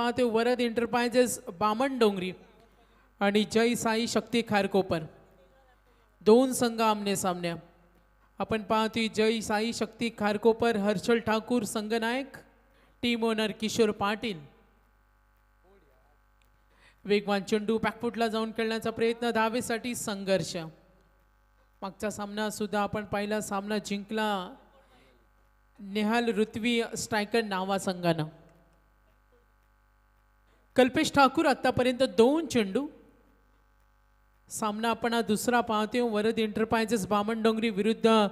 पाहते वरद एंटरप्राइजेस बामणडोंगरी आणि जय साई शक्ती खारकोपर दोन संघ आमने सामने। आपण पाहतोय जय साई शक्ती खारकोपर हर्षल ठाकूर संघनायक, टीम ओनर किशोर पाटील। वेगवान चेंडू बॅकफुटला जाऊन खेळण्याचा प्रयत्न, धावेसाठी संघर्ष। मागचा सामना सुद्धा आपण पाहिला, सामना जिंकला नेहाल ऋत्वी स्ट्रायकर नावा संघानं। कल्पेश ठाकूर आतापर्यंत 2 चेंडू। सामना आपण दुसरा पाहतोय वरद एंटरप्राइजेस बामणडोंगरी विरुद्ध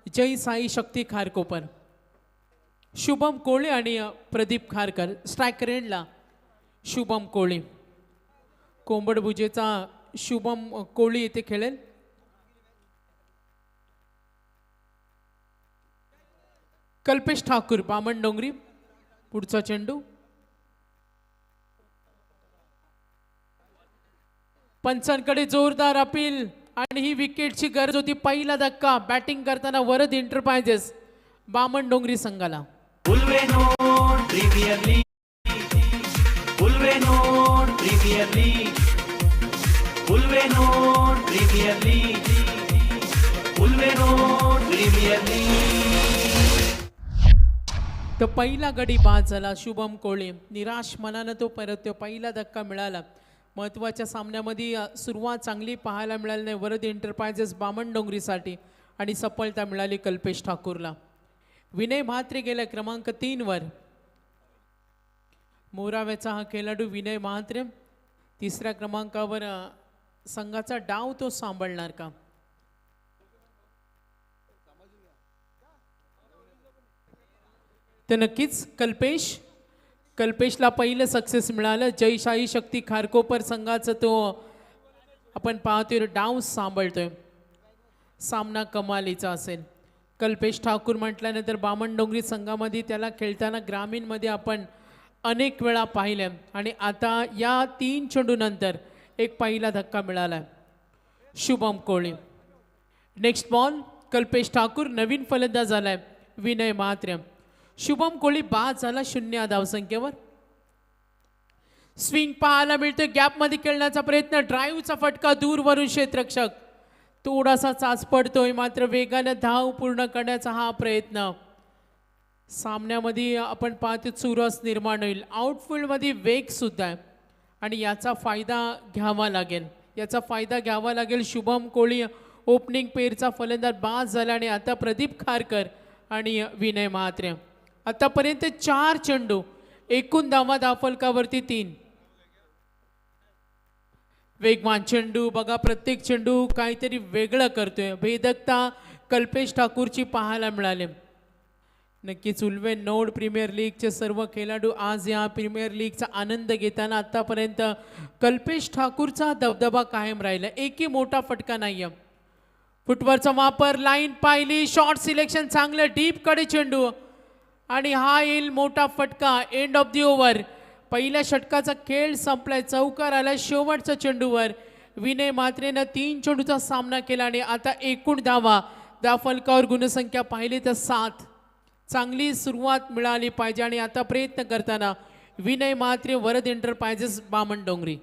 जय साई शक्ती खारकोपर। शुभम कोळे आणि प्रदीप खारकर स्ट्रायकर एंडला शुभम कोळे। कोंबडभुजेचा शुभम कोळी येथे खेळेल। कल्पेश ठाकूर बामणडोंगरी पुढचा चेंडू। पंचांकडे जोरदार अपील आणि ही विकेटची गरज होती। पहिला धक्का बॅटिंग करताना वरद एंटरप्राइजेस बामणडोंगरी संघाला। तर पहिला गडी बाद झाला शुभम कोळे, निराश मनानं तो परत पहिला धक्का मिळाला। महत्त्वाच्या सामन्यामध्ये सुरुवात चांगली पाहायला मिळाली नाही वरद एंटरप्राइजेस बामणडोंगरीसाठी आणि सफलता मिळाली कल्पेश ठाकूरला। विनय म्हात्रे गेला क्रमांक 3 वर। मोराव्याचा हा खेळाडू विनय म्हात्रे 3ऱ्या क्रमांकावर संघाचा डाव तो सांभाळणार का? तर नक्कीच कल्पेशला पहिलं सक्सेस मिळालं। जय साई शक्ती खारकोपर संघाचा तो आपण पाहतोय डाव सांभाळतोय। सामना कमालीचा असेल। कल्पेश ठाकूर म्हटल्यानंतर बामणडोंगरी संघामध्ये त्याला खेळताना ग्रामीणमध्ये आपण अनेक वेळा पाहिले आणि आता या 3 चेंडूनंतर एक पहिला धक्का मिळाला शुभम कोळे। नेक्स्ट बॉल कल्पेश ठाकूर, नवीन फलंदाज झालाय विनय म्हात्रे। शुभम कोळी बाद झाला 0 धावसंख्येवर। स्विंग पाहायला मिळतोय, गॅप मध्ये खेळण्याचा प्रयत्न, ड्राईव्हचा फटका दूरवरून क्षेत्ररक्षक थोडासा चाच पडतोय, मात्र वेगाने धाव पूर्ण करण्याचा हा प्रयत्न। सामन्यामध्ये आपण पाहतो चुरस निर्माण होईल। आउटफील्ड मध्ये वेग सुद्धा आहे आणि याचा फायदा घ्यावा लागेल शुभम कोळी ओपनिंग पेअरचा फलंदाज बाद झाला आणि आता प्रदीप खारकर आणि विनय म्हात्रे। आतापर्यंत 4 चेंडू, एकूण धावा धावफलकावरती 3। वेगवान चेंडू बघा, प्रत्येक चेंडू काहीतरी वेगळं करतोय। भेदकता कल्पेश ठाकूरची पाहायला मिळाली। नक्कीच उल्वे नोड प्रीमियर लीगचे सर्व खेळाडू आज या प्रीमियर लीगचा आनंद घेताना आतापर्यंत कल्पेश ठाकूरचा दबदबा कायम राहिला, एकही मोठा फटका नाहीये। फुटवरचा वापर, लाईन पाहिली, शॉर्ट सिलेक्शन चांगलं, डीप कडे चेंडू आणि हा येईल मोठा फटका। एंड ऑफ दी ओव्हर, पहिल्या षटकाचा खेळ संपलाय, चौकार आला शेवटच्या चेंडूवर। विनय म्हात्रेनं 3 चेंडूचा सामना केला आणि आता एकूण धावा फलकावर गुणसंख्या पाहिली तर 7। चांगली सुरुवात मिळाली पाहिजे आणि आता प्रयत्न करताना विनय म्हात्रे वरद एंटरप्राइजेस बामणडोंगरी।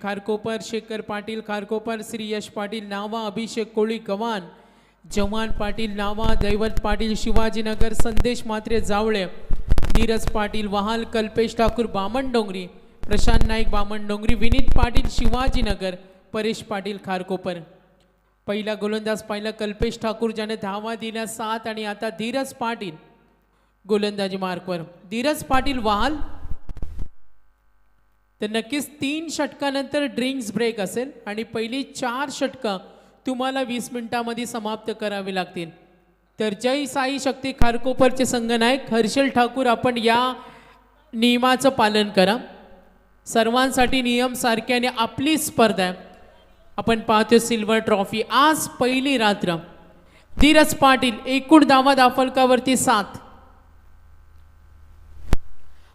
खारकोपर शेखर पाटील खारकोपर, श्री यश पाटील नावा, अभिषेक कोळी गव्हाण, जवान पाटील नावा, दैवत पाटील शिवाजीनगर, संदेश म्हात्रे जावळे, नीरज पाटील वहाल, कल्पेश ठाकूर बामणडोंगरी, प्रशांत नाईक बामणडोंगरी, विनीत पाटील शिवाजीनगर, परेश पाटील खारकोपर। पहिला गोलंदाज पाहिला कल्पेश ठाकूर ज्याने धावा दिल्या 7 आणि आता धीरज पाटील गोलंदाजी मार्कवर। धीरज पाटील वहाल, तर नक्कीच 3 षटकानंतर ड्रिंक्स ब्रेक असेल आणि पहिली 4 षटकं तुम्हाला 20 मिनिटांमध्ये समाप्त करावी लागतील। तर जय साई शक्ती खारकोपरचे संघनायक हर्षल ठाकूर, आपण या नियमाचं पालन करा. सर्वांसाठी नियम सारखे आणि आपली स्पर्धा आहे. आपण पाहतो सिल्वर ट्रॉफी. आज पहिली रात्र. धीरज पाटील एकूण धावा दाफलकावरती 7.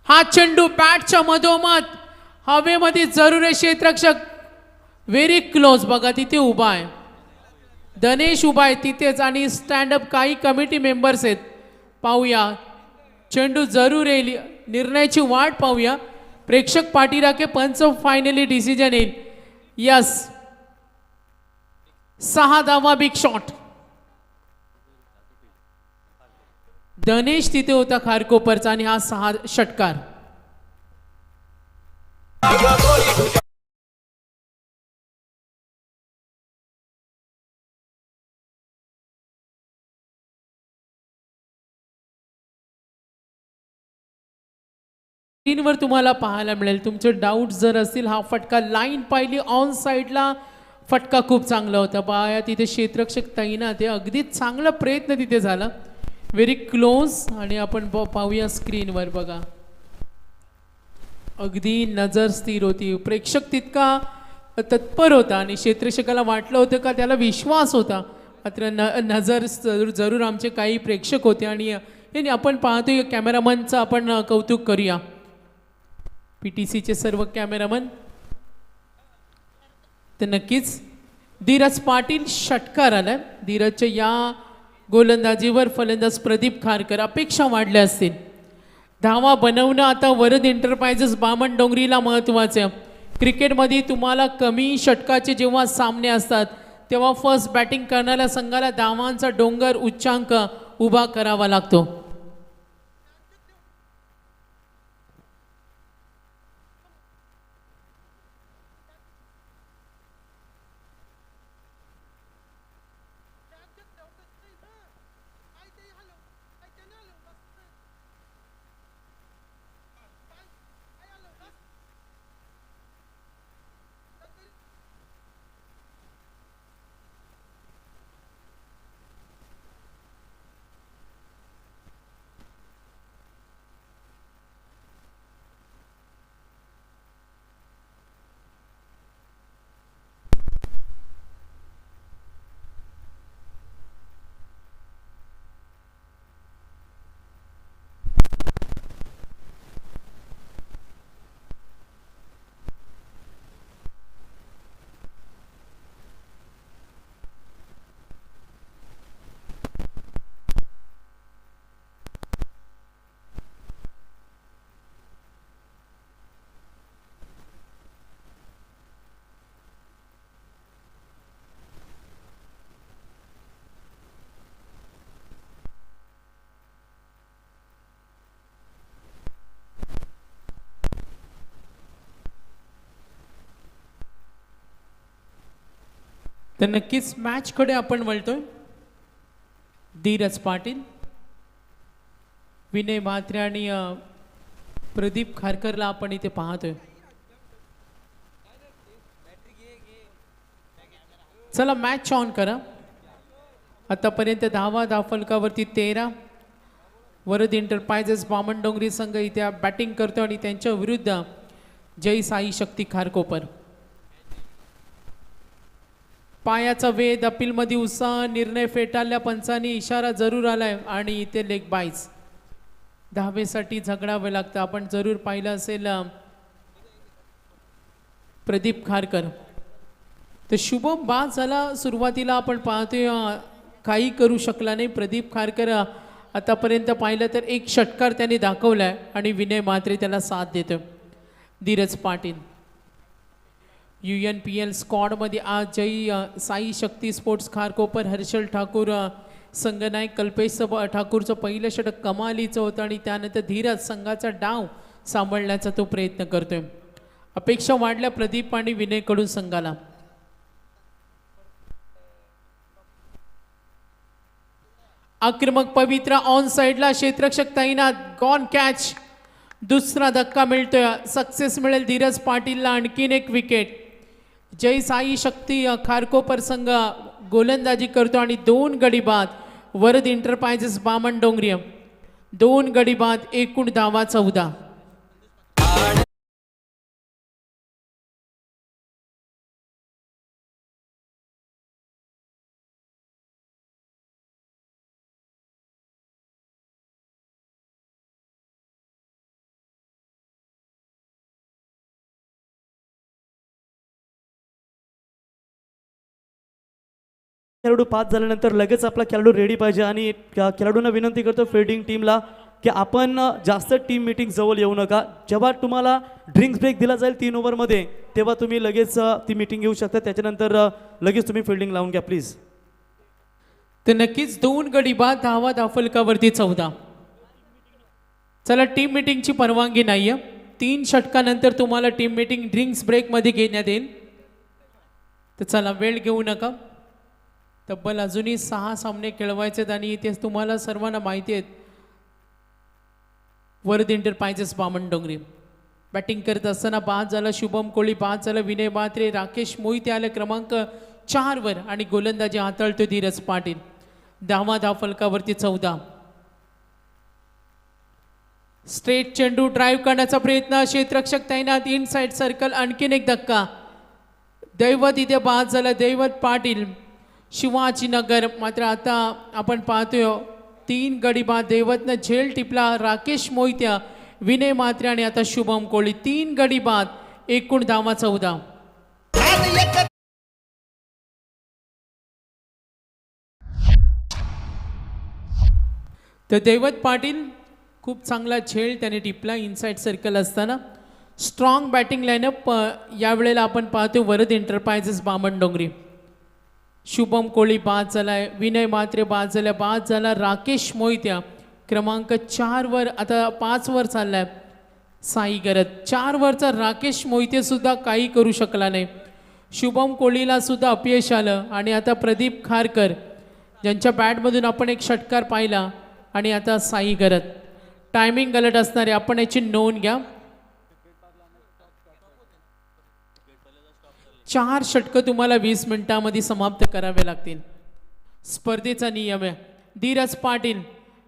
हा चेंडू बॅटच्या मधोमध हवेमध्ये जरूर आहे. क्षेत्ररक्षक व्हेरी क्लोज, बघा तिथे उभा आहे धनेश, उभा आहे तिथेच आणि स्टँडअप काही कमिटी मेंबर्स आहेत. पाहूया चेंडू जरूर येईल, निर्णयाची वाट पाहूया. प्रेक्षक पाठी राखे, पंच फायनली डिसिजन येईल. यस, 6 धावा, बिग शॉट. धनेश तिथे होता खारकोपरचा आणि हा 6 षटकार. स्क्रीनवर तुम्हाला पाहायला मिळेल. तुमचे डाऊट जर असतील, हा फटका लाईन पाहिली ऑन साईडला, फटका खूप चांगला होता. पाया तिथे क्षेत्ररक्षक तैनात आहे, अगदी चांगला प्रयत्न तिथे झाला, व्हेरी क्लोज. आणि आपण पाहूया स्क्रीनवर, बघा अगदी नजर स्थिर होती. प्रेक्षक तितका तत्पर होता आणि क्षेत्ररक्षकाला वाटलं होतं का त्याला विश्वास होता, मात्र नजर जरूर आमचे काही प्रेक्षक होते. आणि आपण पाहतोय कॅमेरामनचं आपण कौतुक करूया. PTCचे सर्व कॅमेरामन. तर नक्कीच धीरज पाटील षटकार आलाय. धीरजच्या या गोलंदाजीवर फलंदाज प्रदीप खारकर अपेक्षा वाढल्या असतील. धावा बनवणं आता वरद एंटरप्राइजेस बामणडोंगरीला महत्त्वाचं आहे. क्रिकेटमध्ये तुम्हाला कमी षटकाचे जेव्हा सामने असतात तेव्हा फर्स्ट बॅटिंग करणाऱ्या संघाला धावांचा डोंगर उच्चांक उभा करावा लागतो. तर नक्कीच मॅचकडे आपण वळतोय. धीरज पाटील, विनय म्हात्रे आणि प्रदीप खारकरला आपण इथे पाहतोय. चला मॅच ऑन करा. आतापर्यंत धावा दाफलकावरती 13. वरद एंटरप्राइजेस बामणडोंगरी संघ इथे बॅटिंग करतो आणि त्यांच्या विरुद्ध जय साई शक्ती खारकोपर. पायाचा वेध, अपीलमध्ये उत्साह, निर्णय फेटाळल्या पंचांनी इशारा जरूर आलाय आणि इथे लेग बाईज. धावेसाठी झगडावे लागतं. आपण जरूर पाहिलं असेल प्रदीप खारकर. तर शुभम बाद झाला सुरुवातीला, आपण पाहतोय काही करू शकला नाही प्रदीप खारकर. आतापर्यंत पाहिलं तर एक षटकार त्यांनी दाखवलाय आणि विनय म्हात्रे त्याला साथ देतो. धीरज पाटील UNPL स्क्वॉडमध्ये आज जय साई शक्ती स्पोर्ट्स खारकोपर हर्षल ठाकूर संघनायक. कल्पेश ठाकूरचं पहिलं षटक कमालीचं होतं आणि त्यानंतर धीरज संघाचा डाव सांभाळण्याचा तो प्रयत्न करतोय. अपेक्षा वाढल्या प्रदीप आणि विनयकडून संघाला. आक्रमक पवित्र ऑन साइडला, क्षेत्ररक्षक तैनात, गॉन कॅच. दुसरा धक्का मिळतोय, सक्सेस मिळेल धीरज पाटीलला. आणखीन एक विकेट. जय साई शक्ती खारकोपर संघ गोलंदाजी करतो आणि 2 गडी बाद. वरद एंटरप्राइजेस बामण डोंगरी 2 गडी बाद एकूण धावा 14. खेळाडू पास झाल्यानंतर लगेच आपला खेळाडू रेडी पाहिजे आणि खेळाडूंना विनंती करतो फील्डिंग टीमला की आपण जास्त टीम मीटिंग जवळ येऊ नका. जेव्हा तुम्हाला ड्रिंक्स ब्रेक दिला जाईल 3 ओव्हरमध्ये तेव्हा तुम्ही लगेच ती मीटिंग घेऊ शकता. त्याच्यानंतर लगेच तुम्ही फील्डिंग लावून घ्या प्लीज. तर नक्कीच 2 गडी बाद धावा धाफलकावरती 14. चला टीम मीटिंगची परवानगी नाहीये. 3 षटकानंतर तुम्हाला टीम मीटिंग ड्रिंक्स ब्रेकमध्ये घेण्यात येईल. तर चला वेळ घेऊ नका. तब्बल अजूनही 6 सामने खेळवायचे आहेत आणि ते तुम्हाला सर्वांना माहिती आहेत. वरद एंटरप्राइजेस बामण डोंगरी बॅटिंग करत असताना बाद झाला शुभम कोळी, बाद झाला विनय म्हात्रे, राकेश मोहिते आले क्रमांक 4 वर आणि गोलंदाजी हाताळतो धीरज पाटील. धावा धावफलकावरती 14. स्ट्रेट चेंडू ड्राईव्ह करण्याचा प्रयत्न, क्षेत्ररक्षक तैनात, इनसाइड सर्कल, आणखीन एक धक्का. दैवत इथे बाद झाला दैवत पाटील शिवाजीनगर. मात्र आता आपण पाहतोय 3 गडी बाद दैवतनं झेल टिपला राकेश मोहित्या, विनय म्हात्रे आणि आता शुभम कोळी. 3 गडी बाद एकूण धावा 14. तर दैवत पाटील खूप चांगला झेल त्याने टिपला इनसाइड सर्कल असताना. स्ट्रॉंग बॅटिंग लाईनअप यावेळेला आपण पाहतो वरद एंटरप्राइजेस बामण डोंगरी. शुभम कोळी बाद झालाय, विनय म्हात्रे बाद झाला, बाद झाला राकेश मोहित्या क्रमांक 4 वर, आता 5 वर चाललाय साई गरत. 4 वरचा राकेश मोहिते सुद्धा काही करू शकला नाही. शुभम कोळीला सुद्धा अपयश आलं आणि आता प्रदीप खारकर ज्यांच्या बॅटमधून आपण एक षटकार पाहिला आणि आता साई गरत. टायमिंग गलट असणारे आपण याची नोंद घ्या. 4 षटकं तुम्हाला 20 मिनिटांमध्ये समाप्त करावे लागतील. स्पर्धेचा नियम आहे. धीरज पाटील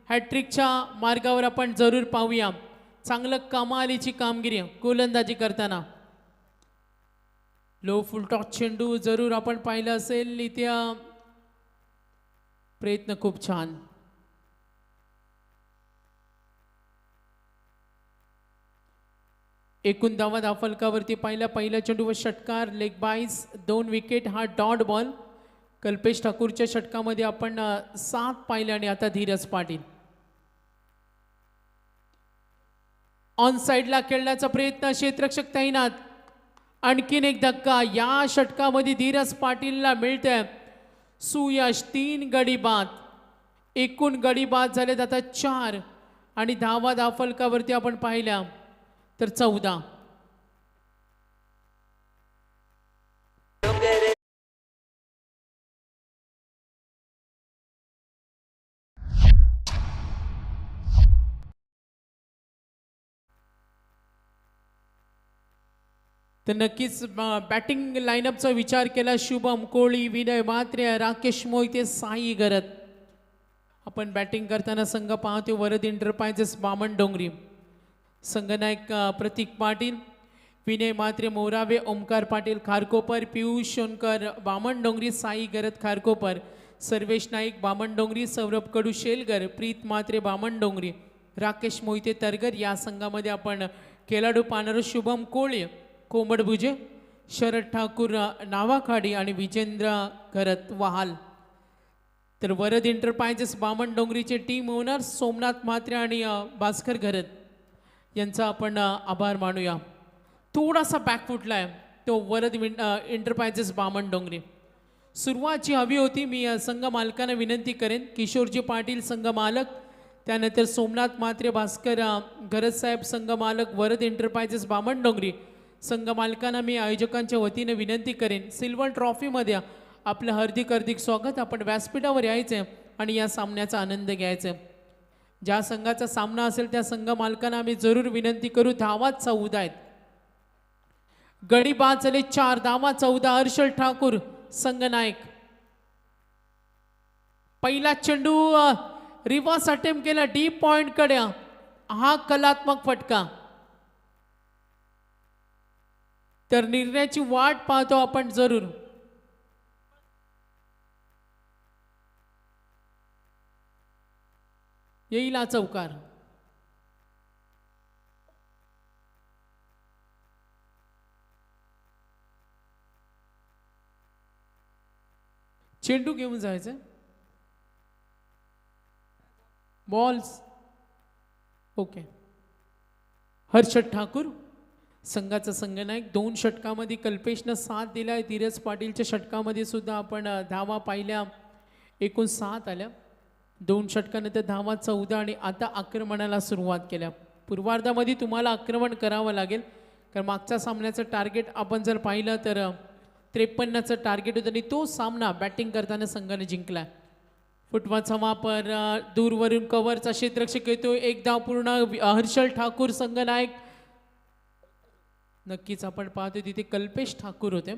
हॅट्रिकच्या मार्गावर आपण जरूर पाहूया. चांगलं कमालीची कामगिरी गोलंदाजी करताना. लो फुल टॉस चेंडू जरूर आपण पाहिलं असेल. इथे प्रयत्न खूप छान. एकूण धावा धावफलकावरती पहिला चेंडू व षटकार, लेग बाईस, 2 विकेट, हा डॉट बॉल. कल्पेश ठाकूरच्या षटकामध्ये आपण 7 पाहिले आणि आता धीरज पाटील. ऑन साइडला खेळण्याचा प्रयत्न, क्षेत्ररक्षक तैनात, आणखीन एक धक्का. या षटकामध्ये धीरज पाटीलला मिळतंय सुयश. 3 गडी बाद एकूण गडी बाद झालेत आता 4 आणि धावा धावफलकावरती आपण पाहिल्या तर 14. तर नक्कीच बॅटिंग लाईनअपचा विचार केला. शुभम कोळी, विनय म्हात्रे, राकेश मोहिते, साई गरत. आपण बॅटिंग करताना संघ पाहतो वरद एंटरप्राइजेस बामण डोंगरी. संघनायक प्रतीक पाटील, विनय म्हात्रे मोरावे, ओमकार पाटील खारकोपर, पियुष सोनकर बामण डोंगरी, साई गरत खारकोपर, सर्वेश नाईक बामण डोंगरी, सौरभ कडू शेलगर, प्रीत म्हात्रे बामण डोंगरी, राकेश मोहिते तरगर. या संघामध्ये आपण खेळाडू पाहणार शुभम कोळे कोंबडभुजे, शरद ठाकूर नावाखाडी आणि विजेंद्र घरत वहाल. तर वरद एंटरप्राइजेस बामण डोंगरीचे टीम ओनर सोमनाथ म्हात्रे आणि भास्कर घरत यांचा आपण आभार मानूया. थोडासा बॅकफुटला आहे तो वरद एंटरप्राइजेस बामण डोंगरी. सुरुवातची हवी होती. मी संघ मालकांना विनंती करेन, किशोरजी पाटील संघ मालक, त्यानंतर सोमनाथ म्हात्रे, भास्कर घरत साहेब संघ मालक, वरद एंटरप्राइजेस बामण डोंगरी संघ मालकांना मी आयोजकांच्या वतीने विनंती करेन, सिल्वर ट्रॉफीमध्ये आपलं हार्दिक स्वागत. आपण व्यासपीठावर यायचं आणि या सामन्याचा आनंद घ्यायचा. ज्या संघाचा सामना असेल त्या संघ मालकांना आम्ही जरूर विनंती करू. धावा 14 आहेत. गडी बाद झाले 4, धावा 14. हर्षल ठाकूर संघनायक. पहिला चेंडू रिव्हर्स अटेम्प्ट केला डीप पॉइंट कडे, हा कलात्मक फटका. तर निर्णयाची वाट पाहतो आपण जरूर. येईल हा चौकार. चेंडू घेऊन जायचं. Balls okay. हर्षद ठाकूर संघाचा संघनायक. 2 षटकामध्ये कल्पेशनं साथ दिलाय. धीरज पाटीलच्या षटकामध्ये सुद्धा आपण धावा पाहिल्या, एकूण 7 आल्या. 2 षटकानंतर धावा 14 आणि आता आक्रमणाला सुरुवात केल्या. पूर्वार्धामध्ये तुम्हाला आक्रमण करावं लागेल, कारण मागच्या सामन्याचं टार्गेट आपण जर पाहिलं तर 53चं टार्गेट होतं आणि तो सामना बॅटिंग करताना संघाने जिंकला. फुटबॉलचा वापर, दूरवरून कव्हरचा क्षेत्ररक्षक येतो. एक धाव पूर्ण. हर्षल ठाकूर संघनायक. नक्कीच आपण पाहतो तिथे कल्पेश ठाकूर होते.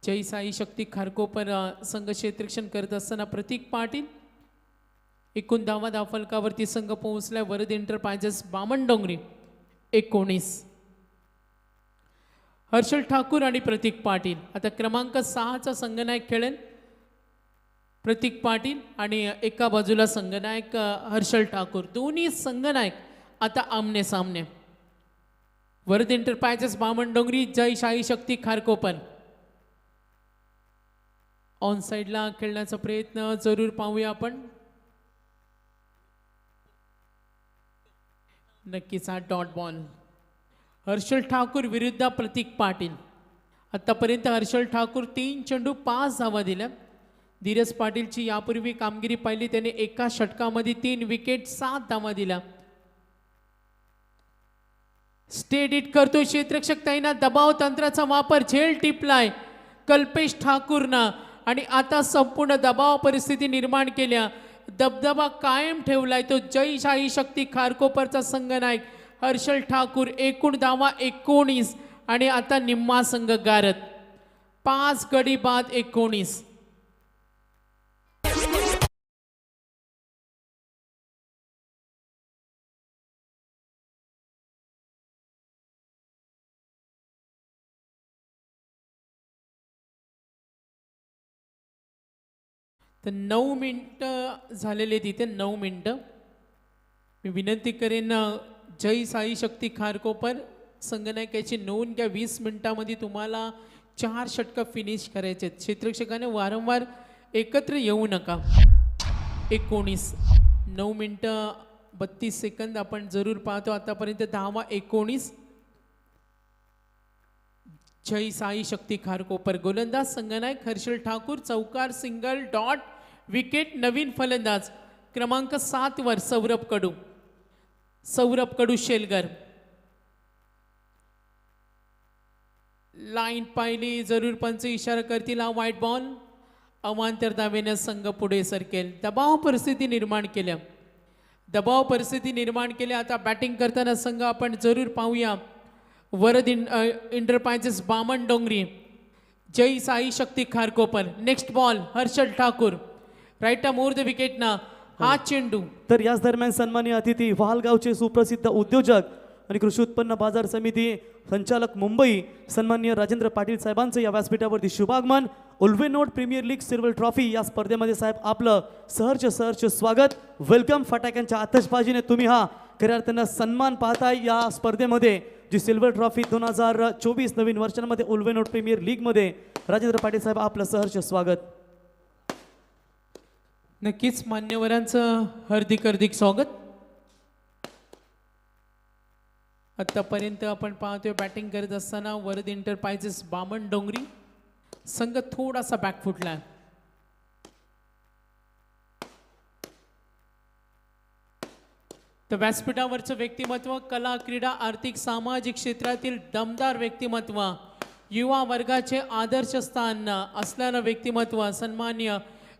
जय साई शक्ती खारकोपर संघ क्षेत्ररक्षण करत असताना प्रतीक पाटील. एकूण धावा धावफलकावरती संघ पोहोचलाय. वरद एंटरप्राइजेस बामणडोंगरी 19. हर्षल ठाकूर आणि प्रतीक पाटील. आता क्रमांक 6चा संघनायक खेळेल प्रतीक पाटील आणि एका बाजूला संघनायक हर्षल ठाकूर. दोन्ही संघनायक आता आमने सामने. वरद एंटरप्राइजेस बामणडोंगरी, जय साई शक्ती खारकोपर. ऑन साइडला खेळण्याचा प्रयत्न जरूर पाहूया आपण. नक्कीच हा डॉट बॉल. हर्षल ठाकूर विरुद्ध प्रतीक पाटील. आतापर्यंत हर्षल ठाकूर 3 चेंडू 5 धावा दिल्या. धीरज पाटीलची यापूर्वी कामगिरी पाहिली, त्याने एका षटकामध्ये 3 विकेट 7 धावा दिल्या. स्टेट हिट करतोय क्षेत्ररक्षक तैनात. दबाव तंत्राचा वापर, झेल टिपलाय कल्पेश ठाकूरनं आणि आता संपूर्ण दबाव परिस्थिती निर्माण केल्या. दबदबा कायम ठेवलाय तो जय साई शक्ती खारकोपरचा संघनायक हर्षल ठाकूर. एकूण धावा 19 आणि आता निम्मा संघ गारत. 5 गडी बाद 19. तर 9 मिनिटं झालेले तिथे. 9 मिनिटं. मी विनंती करेन जय साई शक्ती खारकोपर संघनायकाची नोंद घ्या. 20 मिनिटांमध्ये तुम्हाला 4 षटकं फिनिश करायचे. क्षेत्ररक्षकाने वारंवार एकत्र येऊ नका. 19. 9 मिनिटं 32 सेकंद आपण जरूर पाहतो. आतापर्यंत धावा 19. जय साई शक्ती खारकोपर. गोलंदाज संघनायक हर्षल ठाकूर. चौकार, सिंगल, डॉट, विकेट. नवीन फलंदाज क्रमांक 7 वर सौरभ कडू. सौरभ कडू शेलगर. लाईन पाहिली, जरूर पंच इशारा करतील. हा व्हाईट बॉल. अवांतर धावेने संघ पुढे सरकेल. दबाव परिस्थिती निर्माण केल्या. दबाव परिस्थिती निर्माण केल्या. आता बॅटिंग करताना संघ आपण जरूर पाहूया. Varad enterprises Bamandongri, Jai Sai Shakti Kharkopar. Next ball Harshal Thakur. Right more the wicket ना. हा चेंडू. तर याच दरम्यान सन्माननीय अतिथी वालगावचे सुप्रसिद्ध उद्योजक आणि कृषी उत्पन्न बाजार समिती संचालक मुंबई सन्माननीय राजेंद्र पाटील साहेबांचं या व्यासपीठावरती शुभागमन. उल्वेनोड प्रीमियर लीग सिल्वर ट्रॉफी या स्पर्धेमध्ये साहेब आपलं सहर्ष स्वागत. वेलकम. फटाक्यांच्या आतषबाजीने तुम्ही हा खऱ्या अर्थानं सन्मान पाहताय. या स्पर्धेमध्ये जी सिल्वर ट्रॉफी 2024 नवीन वर्षांमध्ये उल्वेनोड प्रीमियर लीगमध्ये राजेंद्र पाटील साहेब आपलं सहर्ष स्वागत. नक्कीच मान्यवरांचं हार्दिक स्वागत. आतापर्यंत आपण पाहतोय बॅटिंग करत असताना वरद एंटरप्राइजेस बामणडोंगरी संघ थोडासा बॅकफुटला. तर व्यासपीठावरचं व्यक्तिमत्व, कला, क्रीडा, आर्थिक, सामाजिक क्षेत्रातील दमदार व्यक्तिमत्व, युवा वर्गाचे आदर्श स्थान असणारं व्यक्तिमत्व सन्मान्य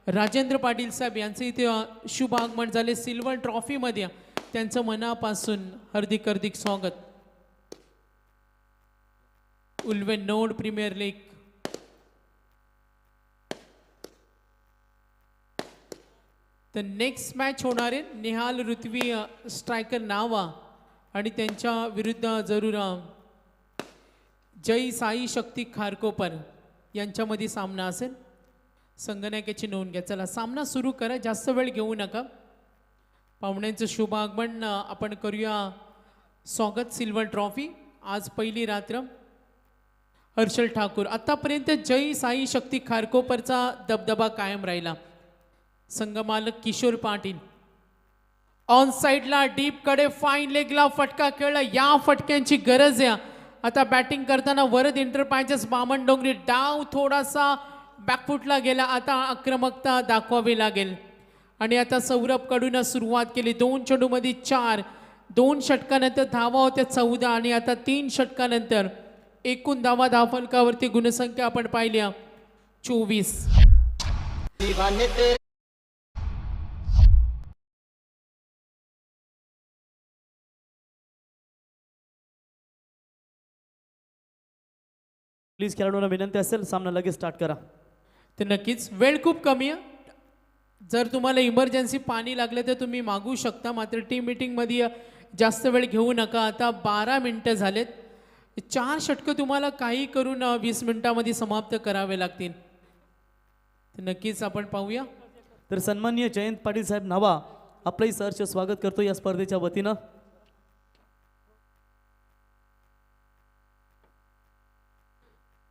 राजेंद्र पाटील साहेब यांचे इथे शुभ आगमन झाले. सिल्वर ट्रॉफीमध्ये त्यांचं मनापासून हार्दिक स्वागत. उल्वेनोड प्रीमियर लीग तर नेक्स्ट मॅच होणार आहे निहाल ऋत्वी स्ट्रायकर नावा आणि त्यांच्या विरुद्ध जरूर जय साई शक्ती खारकोपर यांच्यामध्ये सामना असेल. संगणकाची नोंद घ्या. चला सामना सुरू करा, जास्त वेळ घेऊ नका. पाहुण्यांचं शुभ आगमन आपण करूया. स्वागत सिल्वर ट्रॉफी. आज पहिली रात्र. हर्षल ठाकूर. आतापर्यंत जय साई शक्ती खारकोपरचा दबदबा कायम राहिला. संघमालक किशोर पाटील ऑन साइडला डीप कडे फाईन लेगला फटका खेळला. या फटक्यांची गरज आहे. आता बॅटिंग करताना वरद एंटरप्राइजेस बामण डोंगरी डाव थोडासा बॅकफुटला गेला. आता आक्रमकता दाखवावी लागेल. आणि आता सौरभ कडून सुरुवात केली. 2 चेंडूमध्ये 4. 2 षटकानंतर धावा होत्या 14 आणि आता 3 षटकानंतर एकूण धावा धावफलकावरती गुणसंख्या आपण पाहिली 24. प्लीज खेळाडूंना विनंती असेल सामना लगेच स्टार्ट करा. तर नक्कीच वेळ खूप कमी आहे. जर तुम्हाला इमर्जन्सी पाणी लागलं तर तुम्ही मागू शकता. मात्र टीम मीटिंगमध्ये जास्त वेळ घेऊ नका. आता 12 मिनटं झालेत. 4 षटकं तुम्हाला काही करून 20 मिनिटामध्ये समाप्त करावे लागतील. तर नक्कीच आपण पाहूया. तर सन्माननीय जयंत पाटील साहेब नावा आपलंही सहर्ष स्वागत करतो या स्पर्धेच्या वतीनं.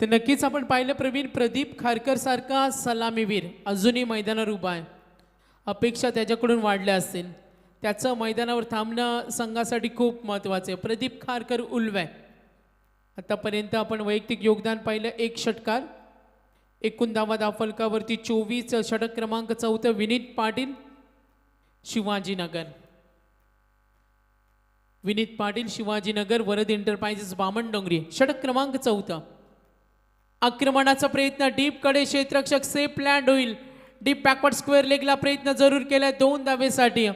तर नक्कीच आपण पाहिलं प्रवीण प्रदीप खारकर सारखा सलामीवीर अजूनही मैदानावर उभा आहे. अपेक्षा त्याच्याकडून वाढल्या असतील. त्याचं मैदानावर थांबणं संघासाठी खूप महत्त्वाचं आहे. प्रदीप खारकर उल्वे. आतापर्यंत आपण वैयक्तिक योगदान पाहिलं 1 षटकार. एकूण धावा धावफलकावरती 24. षटक क्रमांक 4 विनीत पाटील शिवाजीनगर. विनीत पाटील शिवाजीनगर वरद एंटरप्राइजेस बामण डोंगरी. षटक क्रमांक 4. आक्रमणाचा प्रयत्न डीप कडे क्षेत्ररक्षक सेफ लँड होईल. डीप बॅकवर्ड स्क्वेअर लेगला प्रयत्न जरूर केलाय 2 धावेसाठी.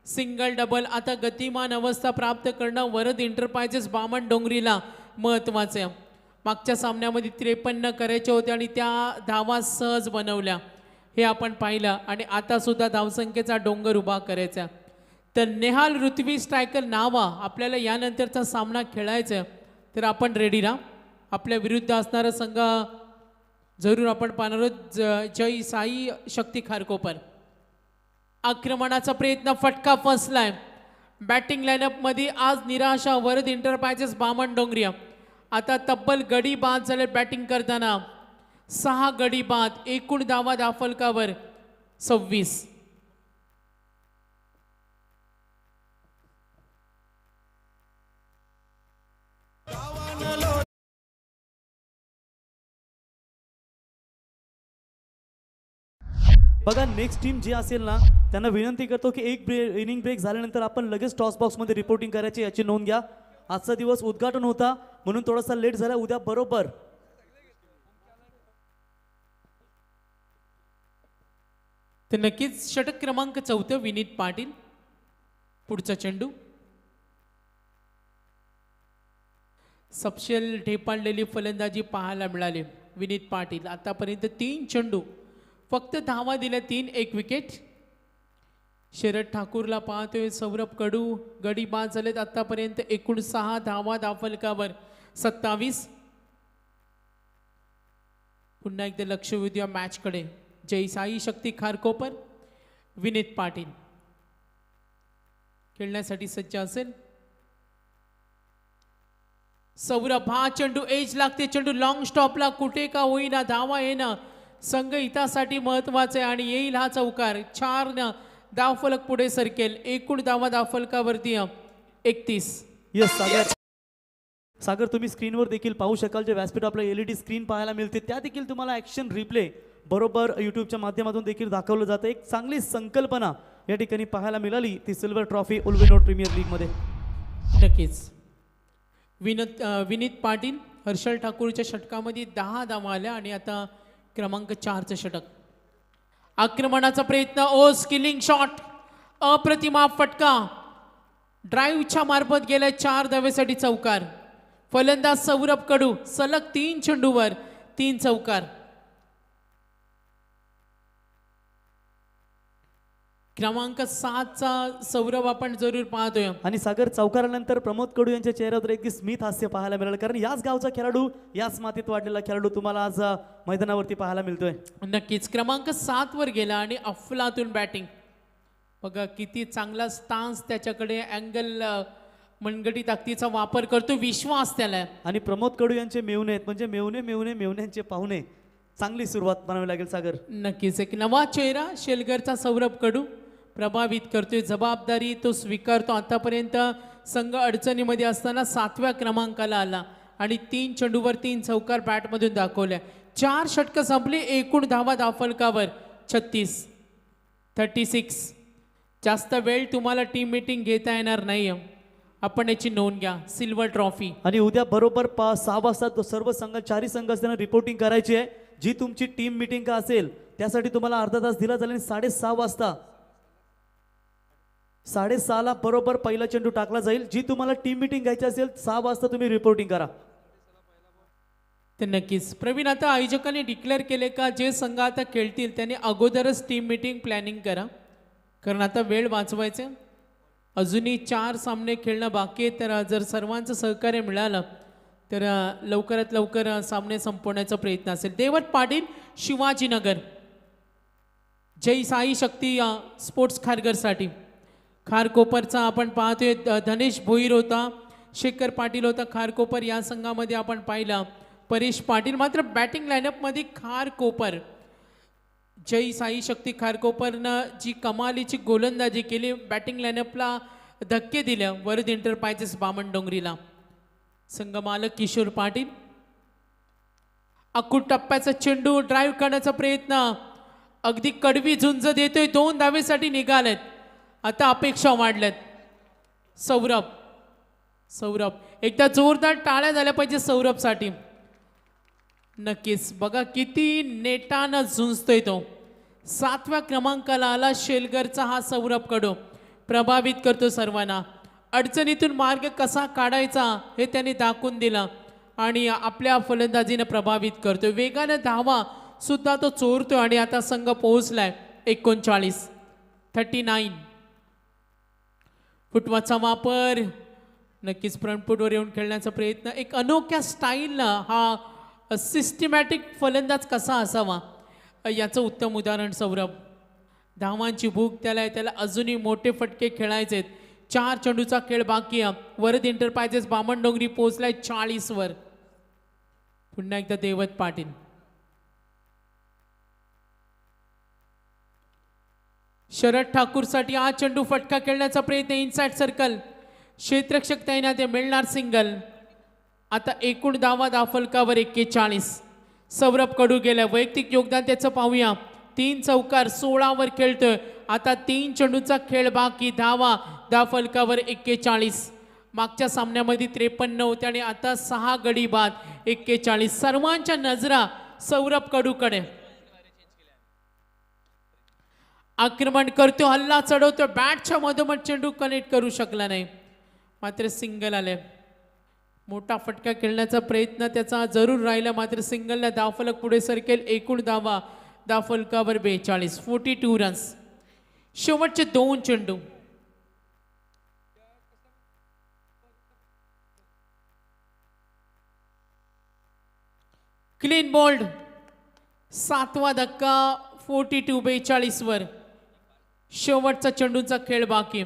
Single double. आता गतिमान अवस्था प्राप्त करणं वरद एंटरप्राइजेस बामण डोंगरीला महत्वाचं आहे. मागच्या सामन्यामध्ये 53 करायचे होते आणि त्या धावा सहज बनवल्या हे आपण पाहिलं. आणि आता सुद्धा धावसंख्येचा डोंगर उभा करायचा. तर नेहाल ऋत्वी स्ट्रायकर नावा आपल्याला यानंतरचा सामना खेळायचा आहे. तर आपण रेडी राहा. आपल्या विरुद्ध असणारा संघ जरूर आपण पाहणार आहोत जय साई शक्ती खारकोपर. आक्रमणाचा प्रयत्न फटका फसलाय. बॅटिंग लाईनअपमध्ये आज निराशा वरद एंटरप्राइजेस बामण डोंगरी. आता तब्बल गडी बाद झाले बॅटिंग करताना. 6 गडी बाद. एकूण धावा धावफलकावर 26. बघा नेक्स्ट टीम जी असेल ना त्यांना विनंती करतो की एक इनिंग ब्रेक झाल्यानंतर आपण लगेच टॉस बॉक्समध्ये रिपोर्टिंग करायची याची नोंद घ्या. आजचा दिवस उद्घाटन होता म्हणून थोडासा लेट झाला. उद्या बरोबर तर नक्कीच षटक क्रमांक 4 विनीत पाटील. पुढचा चेंडू सपशेल ढेपाळलेली फलंदाजी पाहायला मिळाली विनीत पाटील. आतापर्यंत 3 चेंडू फक्त धावा दिल्या 3. 1 विकेट. शरद ठाकूरला पाहतोय. सौरभ कडू गडी बाद झालेत आतापर्यंत. एकूण 6 धावा धावफलकावर 27. पुन्हा एकदा लक्ष देऊया मॅचकडे. जय साई शक्ती खारकोपर. विनीत पाटील खेळण्यासाठी सज्ज असेल. सौरभ. हा चेंडू एज लागते. चेंडू लॉंग स्टॉपला कुठे का होईना धावा येणं संघ हितासाठी महत्वाचे आहे आणि येईल हा चौकार. 4 धावफलक पुढे सरकेल. एकूण धावा धावफलकावरती 31. यस सागर तुम्ही स्क्रीनवर देखील पाहू शकाल. जे व्यासपीठ आपल्या LED स्क्रीन पाहायला मिळते त्या देखील तुम्हाला ॲक्शन रिप्ले बरोबर यूट्यूबच्या माध्यमातून देखील दाखवलं जातं. एक चांगली संकल्पना या ठिकाणी पाहायला मिळाली ती सिल्वर ट्रॉफी उल्वेनोड प्रीमियर लीगमध्ये. नक्कीच. विनीत पाटील हर्षल ठाकूरच्या षटकामध्ये 10 धावा आल्या आणि आता क्रमांक 4चं षटक. आक्रमणाचा प्रयत्न. Skilling shot. अप्रतिमा फटका ड्राईव्हच्या मार्फत गेल्या 4 धावेसाठी चौकार. फलंदाज सौरभ कडू सलग 3 चेंडूवर 3 चौकार. क्रमांक 7चा सौरभ आपण जरूर पाहतोय. आणि सागर चौकारानंतर प्रमोद कडू यांच्या चेहऱ्यावर एक स्मित हास्य पाहायला मिळालं, कारण याच गावचा खेळाडू, याच मातीत वाढलेला खेळाडू तुम्हाला आज मैदानावरती पाहायला मिळतोय. नक्कीच क्रमांक 7 वर गेला आणि अफलातून बॅटिंग. बघा किती चांगला स्टान्स त्याच्याकडे, अँगल, मनगटी ताकदीचा वापर करतो, विश्वास त्याला. आणि प्रमोद कडू यांचे मेवणे आहेत, म्हणजे मेवण्यांचे पाहुणे. चांगली सुरुवात म्हणावी लागेल सागर. नक्कीच एक नवा चेहरा शेलगरचा सौरभ कडू प्रभावित करतोय, जबाबदारी तो स्वीकारतो. आतापर्यंत संघ अडचणीमध्ये असताना 7व्या क्रमांकाला आला आणि 3 चेंडूवर 3 चौकार बॅटमधून दाखवल्या. 4 षटकं संपली, एकूण धावा धावफलकावर 36. जास्त वेळ तुम्हाला टीम मीटिंग घेता येणार नाही, आपण याची नोंद घ्या. Silver trophy. आणि उद्या बरोबर 6 वाजता तो सर्व संघ, 4 संघ असताना रिपोर्टिंग करायची आहे. जी तुमची टीम मीटिंग का असेल त्यासाठी तुम्हाला अर्धा तास दिला जाईल. 6:30 वाजता 6:30ला बरोबर पहिला चेंडू टाकला जाईल. जी तुम्हाला टीम मीटिंग घ्यायची असेल 6 वाजता तुम्ही रिपोर्टिंग करा. तर नक्कीच प्रवीण, आता आयोजकांनी डिक्लेअर केले का जे संघ आता खेळतील त्यांनी अगोदरच टीम मीटिंग प्लॅनिंग करा, कारण आता वेळ वाचवायचे. अजूनही 4 सामने खेळणं बाकी आहे. तर जर सर्वांचं सहकार्य मिळालं तर लवकरात लवकर सामने संपवण्याचा प्रयत्न असेल. देवत पाटील, शिवाजीनगर. जय साई शक्ती स्पोर्ट्स खारघरसाठी. खारकोपरचा आपण पाहतोय धनेश भोईर होता, शेखर पाटील होता खारकोपर या संघामध्ये आपण पाहिलं. परेश पाटील मात्र बॅटिंग लाईनअपमध्ये खारकोपर. जय साई शक्ती खारकोपरनं जी कमालीची गोलंदाजी केली, बॅटिंग लाईनअपला धक्के दिले. वरद एंटरप्राइजेस बामणडोंगरीला. संघ मालक किशोर पाटील. अकुट टप्प्याचा चेंडू ड्राईव्ह करण्याचा प्रयत्न, अगदी कडवी झुंज देतोय, 2 धावेसाठी निघालेत. आता अपेक्षा वाढल्यात. सौरभ एकदा जोरदार टाळ्या झाल्या पाहिजे सौरभसाठी. नक्कीच बघा किती नेटानं झुंजतोय तो. 7व्या क्रमांकाला आला शेलगरचा हा सौरभ कडू. प्रभावित करतो सर्वांना. अडचणीतून मार्ग कसा काढायचा हे त्याने दाखवून दिला आणि आपल्या फलंदाजीने प्रभावित करतोय. वेगाने धावा सुद्धा तो चोरतोय आणि आता संघ पोहोचलाय 39. फुटवाचा वापर, नक्कीच फ्रंटफुटवर येऊन खेळण्याचा प्रयत्न. एक अनोख्या स्टाईलनं हा सिस्टमॅटिक फलंदाज कसा असावा याचं उत्तम उदाहरण सौरभ. धावांची भूक त्याला अजूनही मोठे फटके खेळायचे आहेत. 4 चेंडूचा खेळ बाकी आहे. वरद एंटरप्राइजेस बामणडोंगरी पोहोचलाय 40 वर. पुन्हा एकदा देवत पाटील. शरद ठाकूरसाठी हा चेंडू फटका खेळण्याचा प्रयत्न. इनसाइड सर्कल, क्षेत्ररक्षक तैनात आहे, मिळणार सिंगल. आता एकूण धावा धावफलकावर 41. सौरभ कडू गेल्या, वैयक्तिक योगदान त्याचं पाहूया. 3 चौकार 16 वर खेळतोय. आता 3 चेंडूचा खेळ बाकी, धावा धावफलकावर 41. मागच्या सामन्यामध्ये 53 होते आणि आता 6 गडी बाद 41. सर्वांच्या नजरा सौरभ कडूकडे. आक्रमण करतो, हल्ला चढवतो, बॅटच्या मधोमध चेंडू कनेक्ट करू शकला नाही, मात्र सिंगल आले. मोठा फटका खेळण्याचा प्रयत्न त्याचा जरूर राहिला, मात्र सिंगलला धावफलक पुढे सरकेल. एकूण धावा धावफलकावर 42. 42 रन्स. शेवटचे 2 चेंडू. Clean bowled. 7वा धक्का. 42 42 वर. शेवटचा चेंडूचा खेळ बाकी.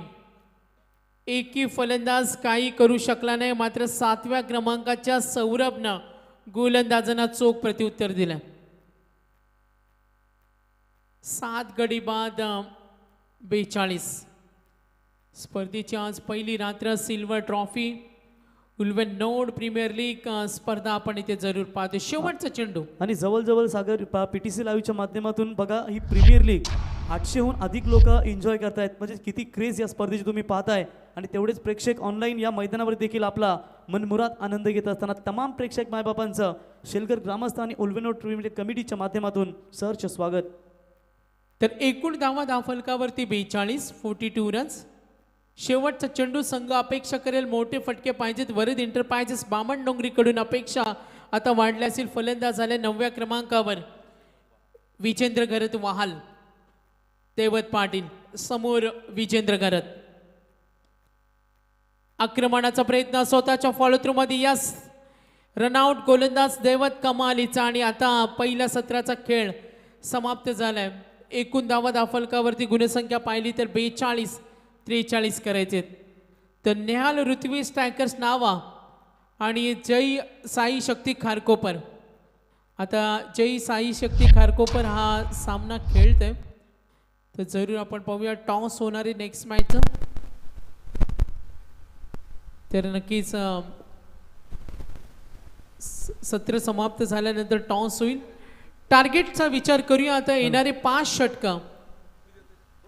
एकही फलंदाज काही करू शकला नाही, मात्र 7व्या क्रमांकाच्या सौरभनं गोलंदाजांना चोख प्रत्युत्तर दिलं. 7 गडी बाद 42. स्पर्धेची आज पहिली रात्र. सिल्वर ट्रॉफी उल्वेन नोड प्रीमियर लीग स्पर्धा आपण इथे जरूर पाहतो. शेवटचा चेंडू. आणि जवळजवळ सागर पीटीसी लाईव्हच्या माध्यमातून बघा, ही प्रीमियर लीग 800हून अधिक लोक एन्जॉय करतायत. म्हणजे किती क्रेज या स्पर्धेची तुम्ही पाहताय. आणि तेवढेच प्रेक्षक ऑनलाईन या मैदानावर देखील आपला मनमुराद आनंद घेत असताना तमाम प्रेक्षक मायबापांचं शेलगर ग्रामस्थ आणि उल्वेन नोड प्रीमियर लीग कमिटीच्या माध्यमातून सहर्ष स्वागत. तर एकूण धावा धावफलकावरती 42. 42 रन्स. शेवटचा चेंडू. संघ अपेक्षा करेल मोठे फटके पाहिजेत. वरद एंटरप्राइजेस बामणडोंगरीकडून अपेक्षा आता वाढल्या असतील. फलंदाज झाले 9व्या क्रमांकावर विजेंद्र घरत वहाल. देवत पाटील. समोर विजेंद्र घरत. आक्रमणाचा प्रयत्न स्वतःच्या फॉलो थ्रू मध्ये यस रनआउट गोलंदाज दैवत कमालीचा. आणि आता पहिल्या सत्राचा खेळ समाप्त झालाय. एकूण धावा फलकावरती गुणसंख्या पाहिली तर 42-43 करायचे. तर नेहाल ऋत्विज स्ट्रायकर्स नावा आणि जय साई शक्ती खारकोपर. आता जय साई शक्ती खारकोपर हा सामना खेळतोय. तर जरूर आपण पाहूया टॉस होणारे नेक्स्ट मॅच. तर नक्कीच सत्र समाप्त झाल्यानंतर टॉस होईल. टार्गेटचा विचार करूया आता. येणारे 5 षटकं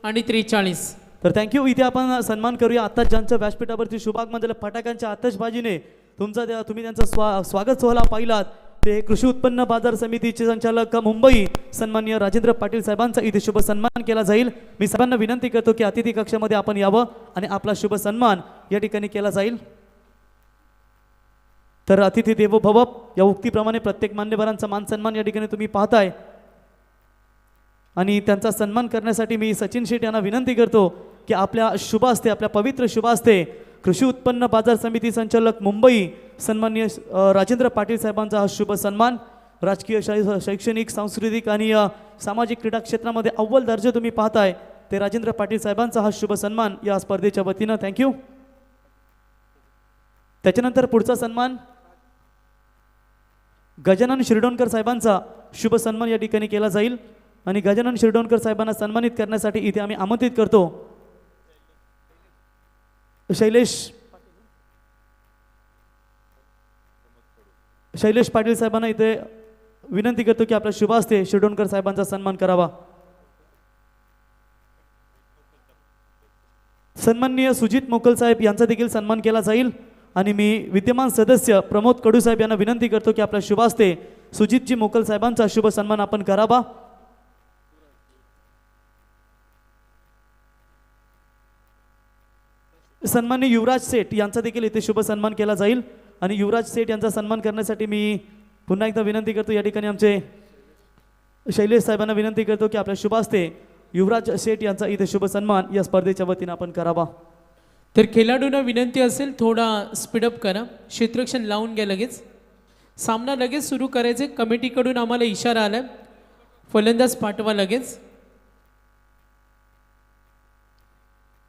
आणि 43. तर थँक्यू. इथे आपण सन्मान करूया आता ज्यांच्या व्यासपीठावरती शुभागमन फटाक्यांच्या आतषबाजीने तुम्ही त्यांचा स्वागत सोहळा पाहिलात. ते कृषी उत्पन्न बाजार समितीचे संचालक मुंबई सन्माननीय राजेंद्र पाटील साहेबांचा इथे शुभ सन्मान केला जाईल. मी सर्वांना विनंती करतो की अतिथी कक्षामध्ये आपण यावं आणि आपला शुभ सन्मान या ठिकाणी केला जाईल. तर अतिथी देवो भव या उक्तीप्रमाणे प्रत्येक मान्यवरांचा मान सन्मान या ठिकाणी तुम्ही पाहताय. आणि त्यांचा सन्मान करण्यासाठी मी सचिन शेट यांना विनंती करतो की आपल्या शुभ हस्ते, आपल्या पवित्र शुभ हस्ते कृषी उत्पन्न बाजार समिती संचालक मुंबई सन्माननीय राजेंद्र पाटील साहेबांचा हा शुभ सन्मान राजकीय शैक्षणिक सांस्कृतिक आणि सामाजिक क्रीडा क्षेत्रामध्ये अव्वल दर्जा तुम्ही पाहताय ते राजेंद्र पाटील साहेबांचा हा शुभ सन्मान या स्पर्धेच्या वतीनं. थँक्यू. त्याच्यानंतर पुढचा सन्मान गजानन शिरडोणकर साहेबांचा शुभ सन्मान या ठिकाणी केला जाईल. आणि गजानन शिरडोणकर साहेबांना सन्मानित करण्यासाठी इथे आम्ही आमंत्रित करतो शैलेश पाटील साहेबांना इथे विनंती करतो की आपल्या शुभ हस्ते शिरडोणकर साहेबांचा सन्मान करावा. सन्माननीय सुजित मोकल साहेब यांचा देखील सन्मान केला जाईल. आणि मी विद्यमान सदस्य प्रमोद कडू साहेब यांना विनंती करतो की आपल्या शुभ हस्ते सुजितजी मोकल साहेबांचा शुभ सन्मान आपण करावा. सन्माननीय युवराज सेठ यांचा देखील इथे शुभ सन्मान केला जाईल. आणि युवराज सेठ यांचा सन्मान करण्यासाठी मी पुन्हा एकदा विनंती करतो या ठिकाणी आमचे शैलेश साहेबांना विनंती करतो की आपल्या शुभ हस्ते युवराज सेठ यांचा इथे शुभ सन्मान या स्पर्धेच्या वतीने आपण करावा. तर खेळाडूंना विनंती असेल थोडा स्पीडअप करा. क्षेत्ररक्षण लावून घ्या. लगेच सामना लगेच सुरू करायचे. कमिटीकडून आम्हाला इशारा आलाय. फलंदाज पाठवा लगेच.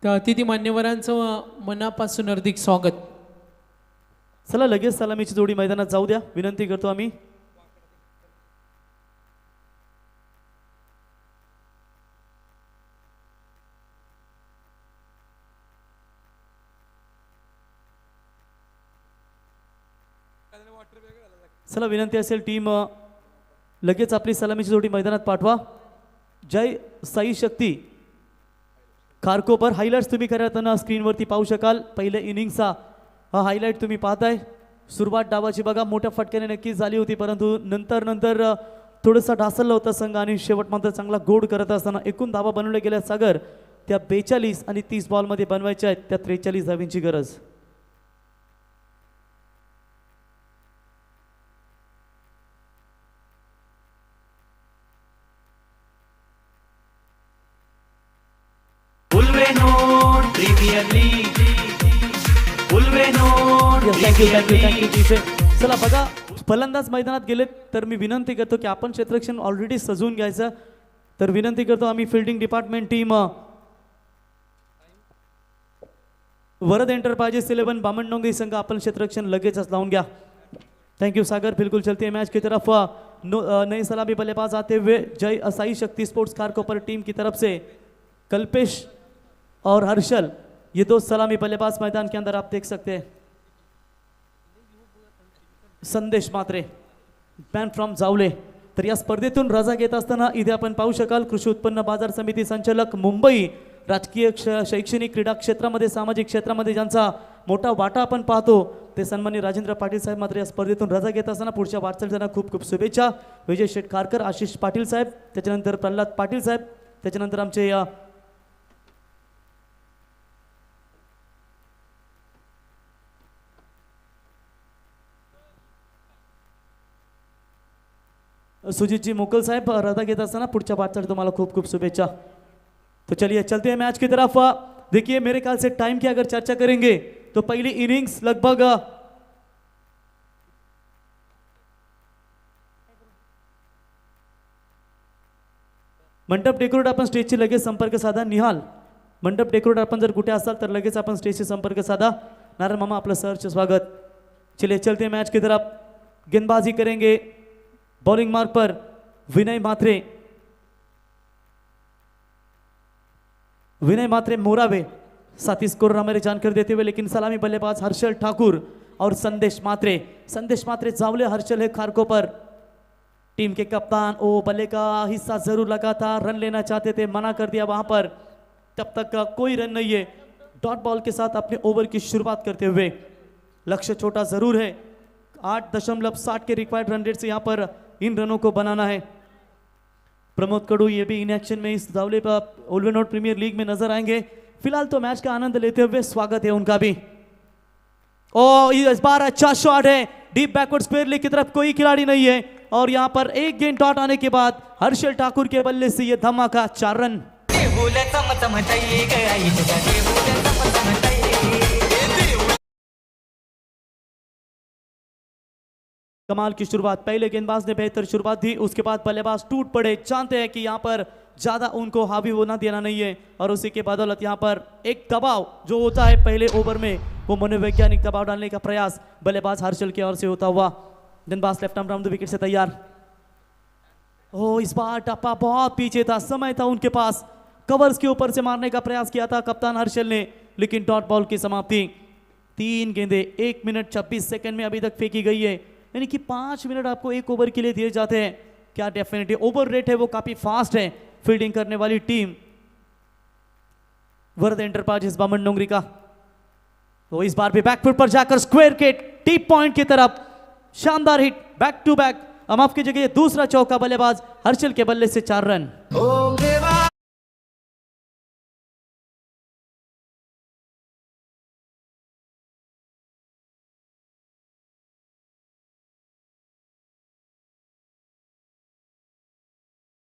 तर अतिथी मान्यवरांचं मनापासून हार्दिक स्वागत. चला लगेच सलामीची जोडी मैदानात जाऊ द्या विनंती करतो आम्ही. चला विनंती असेल टीम लगेच आपली सलामीची जोडी मैदानात पाठवा. जय साई शक्ती खारकोपर. हायलाइट्स तुम्ही खऱ्या अर्थानं स्क्रीनवरती पाहू शकाल. पहिल्या इनिंगचा हा हायलाईट तुम्ही पाहताय. सुरुवात डावाची बघा मोठ्या फटक्याने नक्कीच झाली होती परंतु नंतर थोडंसं ढासळलं होतं संघ आणि शेवट मात्र चांगला गोड करत असताना एकूण धावा बनवल्या गेल्या सागर त्या 42 आणि 30 बॉलमध्ये बनवायच्या आहेत. त्या 43 धावींची गरज. थँक्यू. चला बघा फलंदाज मैदानात गेलेत तर मी विनंती करतो की आपण क्षेत्ररक्षण ऑलरेडी सजवून घ्यायचं. तर विनंती करतो आम्ही fielding department team Varad enterprises 11 Bamandongri संघ आपण क्षेत्ररक्षण लगेचच लावून घ्या. थैंक यू सागर. बिल्कुल चलती है मैच की तरफ. नई सलामी बल्लेबाज आते हुए जय साई शक्ति स्पोर्ट्स खारकोपर टीम की तरफ से कल्पेश और हर्षल ये दो सलामी बल्लेबाज मैदान के अंदर आप देख सकते हैं. संदेश मात्रे मॅन फ्रॉम जावले. तर या स्पर्धेतून रजा घेत असताना इथे आपण पाहू शकाल कृषी उत्पन्न बाजार समिती संचालक मुंबई राजकीय शैक्षणिक क्रीडा क्षेत्रामध्ये सामाजिक क्षेत्रामध्ये ज्यांचा मोठा वाटा आपण पाहतो ते सन्माननीय राजेंद्र पाटील साहेब मात्र या स्पर्धेतून रजा घेत असताना पुढच्या वाटचालीसाठी खूप खूप शुभेच्छा. विजय शेठ खारकर, आशिष पाटील साहेब, त्याच्यानंतर प्रल्हाद पाटील साहेब, त्याच्यानंतर आमचे सुजितजी मोकल साहेब रजा घेत असताना पुढच्या वाटचाली तुम्हाला खूप खूप शुभेच्छा. तो चलिए चलते हैं मैच की तरफ। देखिए मेरे ख्याल से टाइम की अगर चर्चा करेंगे तो पहली इनिंग्स लगभग मंडप डेकोरेट आपण स्टेजची लगेच संपर्क साधा. निहाल मंडप डेकोरेट आपण जर कुठे असाल तर लगेच आपण स्टेजशी संपर्क साधा. नारायण मामा आपलं सहर्ष स्वागत. चलिए चलते हैं मैच की तरफ. गेंदबाजी करेंगे बॉलिंग मार्क पर विनय मात्रे. विनय मात्रे मोरावे साथी स्कोर हमारे जानकारी देते हुए, लेकिन सलामी बल्लेबाज हर्षल ठाकुर और संदेश मात्रे जावले. हर्षल है खारकों पर. टीम के कप्तान ओ बल्ले का हिस्सा जरूर लगा था, रन लेना चाहते थे, मना कर दिया वहां पर. तब तक का कोई रन नहीं है. डॉट बॉल के साथ अपने ओवर की शुरुआत करते हुए लक्ष्य छोटा जरूर है. 8.60 के रिक्वायर्ड रन रेट से यहां पर इन रनों को बनाना है. प्रमोद कडू ये भी इन एक्शन में इस जावले पर ओल्वेनोड प्रीमियर लीग में नजर आएंगे. फिलहाल तो मैच का आनंद लेते हुए स्वागत है उनका भी. ओ इस बार अच्छा शॉट है डीप बैकवर्ड स्क्वायर लेग की तरफ, कोई खिलाड़ी नहीं है. और यहां पर एक गेंद डॉट आने के बाद हर्षल ठाकुर के बल्ले से यह धमाका 4 रन. कमाल की शुरुआत. पहले गेंदबाज ने बेहतर शुरुआत दी, उसके बाद बल्लेबाज टूट पड़े. जानते हैं कि यहां पर ज्यादा उनको हावी होना देना नहीं है और उसी के बदौलत यहां पर एक दबाव जो होता है पहले ओवर में, वो मनोवैज्ञानिक दबाव डालने का प्रयास बल्लेबाज हर्षल की ओर से होता हुआ. गेंदबाज left arm round the wicket से तैयार. ओ इस बार टप्पा बहुत पीछे था, समय था उनके पास. कवर्स के ऊपर से मारने का प्रयास किया था कप्तान हर्षल ने, लेकिन डॉट बॉल की समाप्ति. 3 गेंदें 1 मिनट 26 सेकंड में अभी तक फेंकी गई है. यानी कि 5 मिनट आपको एक ओवर के लिए दिए जाते हैं. क्या डेफिनेटली ओवर रेट है वो काफी फास्ट है फील्डिंग करने वाली टीम वरद एंटरप्राइजेस बामन डोंगरी का. तो इस बार भी बैकफुट पर जाकर स्क्वायर के डीप पॉइंट की तरफ शानदार हिट. बैक टू बैक, माफ की जगह दूसरा चौका बल्लेबाज हर्षल के बल्ले से 4 रन.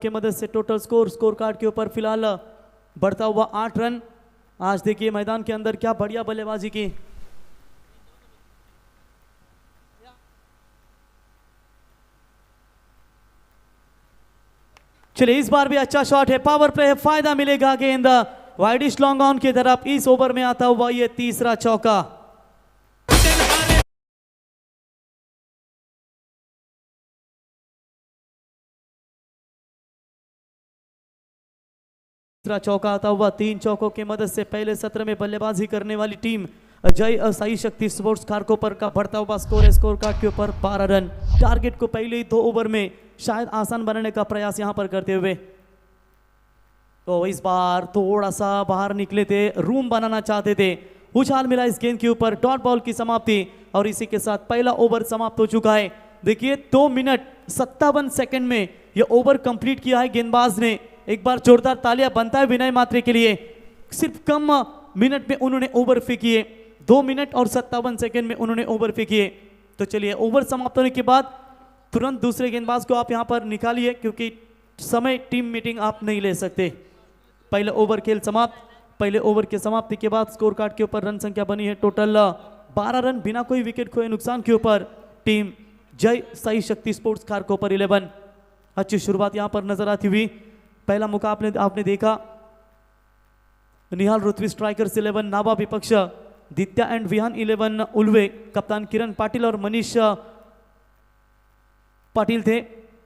के मदद से टोटल स्कोर कार्ड के ऊपर फिलहाल बढ़ता हुआ 8 रन. आज देखिए मैदान के अंदर क्या बढ़िया बल्लेबाजी की. चलिए इस बार भी अच्छा शॉट है, पावर प्ले है, फायदा मिलेगा. गेंद वाइडिश लॉन्ग ऑन की तरफ. इस ओवर में आता हुआ ये तीसरा चौका. तीसरा चौका आता हुआ 3 चौकों की मदद से पहले सत्र में बल्लेबाजी करने वाली टीम जय साई शक्ति स्पोर्ट्स खारकोपर का बढ़ता हुआ स्कोर है स्कोर कार्ड के ऊपर 12 रन. टारगेट को पहले ही 2 ओवर में शायद आसान बनाने का प्रयास यहां पर करते हुए. तो इस बार थोड़ा सा बाहर निकले थे, रूम बनाना चाहते थे. उछाल मिला इस गेंद के ऊपर. डॉट बॉल की समाप्ति और इसी के साथ पहला ओवर समाप्त हो चुका है. देखिए 2 मिनट 57 सेकंड में यह ओवर कंप्लीट किया है गेंदबाज ने. एक बार जोरदार तालियां बनता है विनय मात्रे के लिए. सिर्फ कम मिनट में उन्होंने ओवर फेंकी. 2 मिनट और 57 सेकंड में उन्होंने ओवर फेंकी. तो चलिए ओवर समाप्त होने के बाद तुरंत दूसरे गेंदबाज को आप यहां पर निकालिए, क्योंकि समय टीम मीटिंग आप नहीं ले सकते. पहले ओवर खेल समाप्त. पहले ओवर के समाप्ति के बाद स्कोर कार्ड के ऊपर रन संख्या बनी है टोटल 12 रन बिना कोई विकेट खोए नुकसान के ऊपर. टीम जय साई शक्ति स्पोर्ट्स खारकोपर 11. अच्छी शुरुआत यहां पर नजर आती हुई. पहला मुकाबले आपने देखा निहाल ऋत्वी स्ट्राइकर्स 11 नाबा विपक्ष दित्या एंड विहान 11 उल्वे. कप्तान किरण पाटिल और मनीष पाटिल थे,